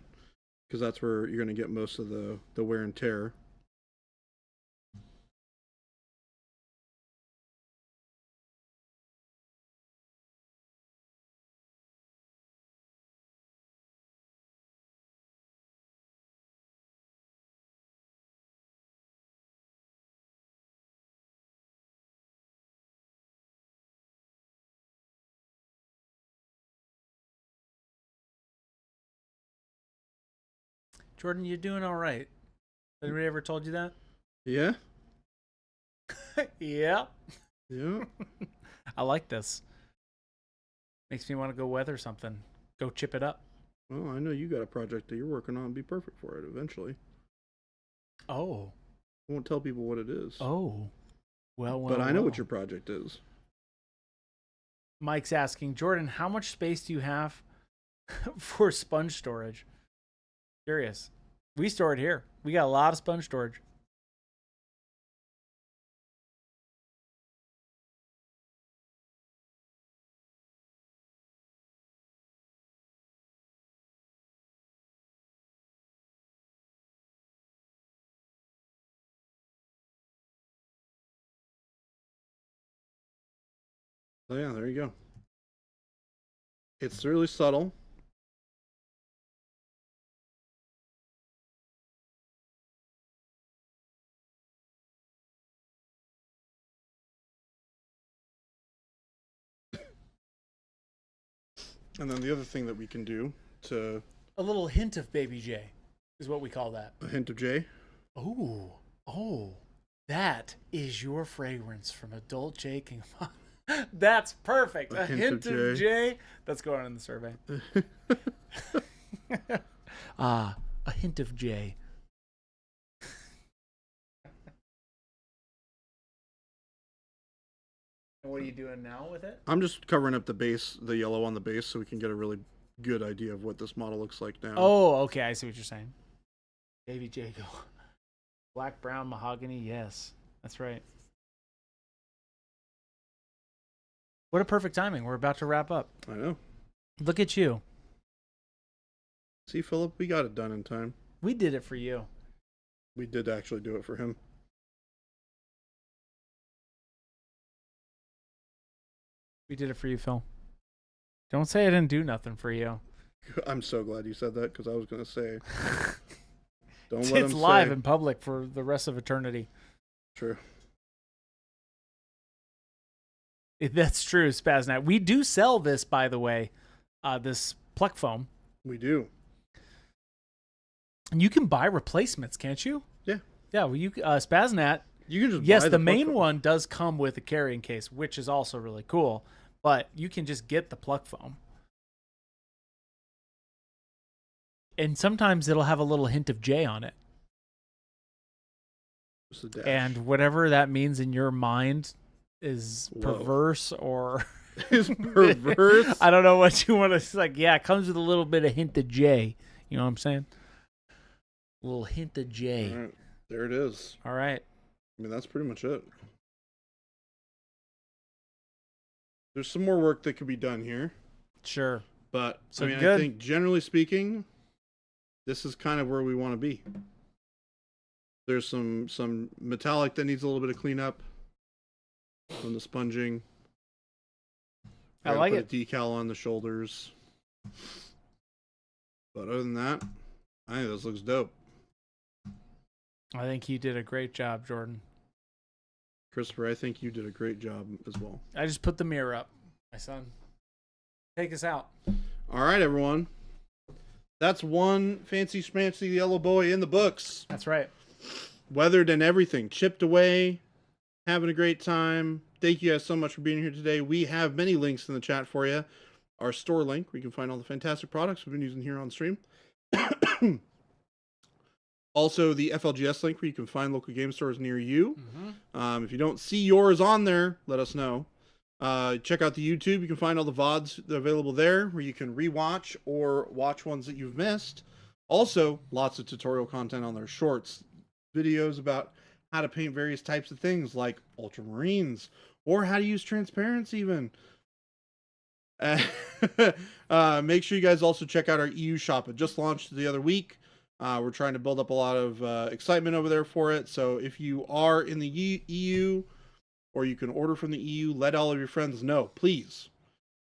Because that's where you're going to get most of the wear and tear. Jordan, you're doing all right. Anybody ever told you that? Yeah? Yeah. Yeah. I like this. Makes me want to go weather something. Go chip it up. Well, I know you got a project that you're working on. Be perfect for it eventually. Oh. I won't tell people what it is. Oh. Well, but I know what your project is. Mike's asking, Jordan, how much space do you have for sponge storage? Curious. We store it here. We got a lot of sponge storage. So yeah, there you go. It's really subtle. And then the other thing that we can do to... A little hint of Baby J is what we call that. A hint of J? Oh. That is your fragrance from Adult J King. That's perfect. A hint of J. That's going on in the survey. A hint of J. And what are you doing now with it? I'm just covering up the base, the yellow on the base, so we can get a really good idea of what this model looks like now. Oh, okay. I see what you're saying. Baby J. Black, brown, mahogany. Yes, that's right. What a perfect timing. We're about to wrap up. I know. Look at you. See, Philip, we got it done in time. We did it for you. We did actually do it for him. We did it for you, Phil. Don't say I didn't do nothing for you. I'm so glad you said that, because I was going to say, don't it's let him live say. in public for the rest of eternity. True. That's true, Spaznat. We do sell this, by the way, this pluck foam. We do. And you can buy replacements, can't you? Yeah. Yeah, well, Spaznat. You can just yes, buy the main foam. one does come with a carrying case, which is also really cool. But you can just get the pluck foam. And sometimes it'll have a little hint of J on it. Just a dash. And whatever that means in your mind is Whoa. perverse or... is perverse? I don't know what you want to... It's like, yeah, it comes with a little bit of hint of J. You know what I'm saying? A little hint of J. All right. There it is. All right. I mean, that's pretty much it. There's some more work that could be done here. Sure. But, So I mean, good. I think generally speaking, this is kind of where we want to be. There's some metallic that needs a little bit of cleanup from the sponging. I like it. Put a decal on the shoulders. But other than that, I think this looks dope. I think you did a great job, Jordan. Christopher, I think you did a great job as well. I just put the mirror up, my son. Take us out. All right, everyone. That's one fancy schmancy yellow boy in the books. That's right. Weathered and everything. Chipped away. Having a great time. Thank you guys so much for being here today. We have many links in the chat for you. Our store link, where you can find all the fantastic products we've been using here on stream. Also, the FLGS link, where you can find local game stores near you. Mm-hmm. If you don't see yours on there, let us know. Check out the YouTube. You can find all the VODs available there, where you can rewatch or watch ones that you've missed. Also, lots of tutorial content on their shorts. Videos about how to paint various types of things like ultramarines, or how to use transparency even. Make sure you guys also check out our EU shop. It just launched the other week. We're trying to build up a lot of excitement over there for it. So if you are in the EU, or you can order from the EU, let all of your friends know, please.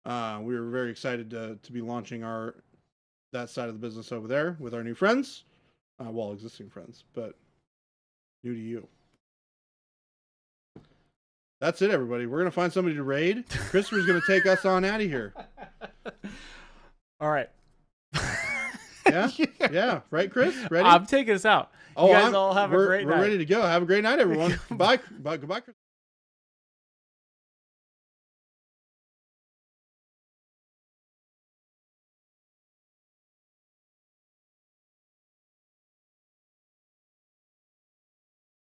We're very excited to be launching that side of the business over there with our new friends. Well, existing friends, but new to you. That's it, everybody. We're going to find somebody to raid. Christopher's going to take us on out of here. All right. Yeah? Yeah. Right, Chris? Ready? I'm taking us out. You guys all have a great night. We're ready to go. Have a great night, everyone. Goodbye. Goodbye, Chris.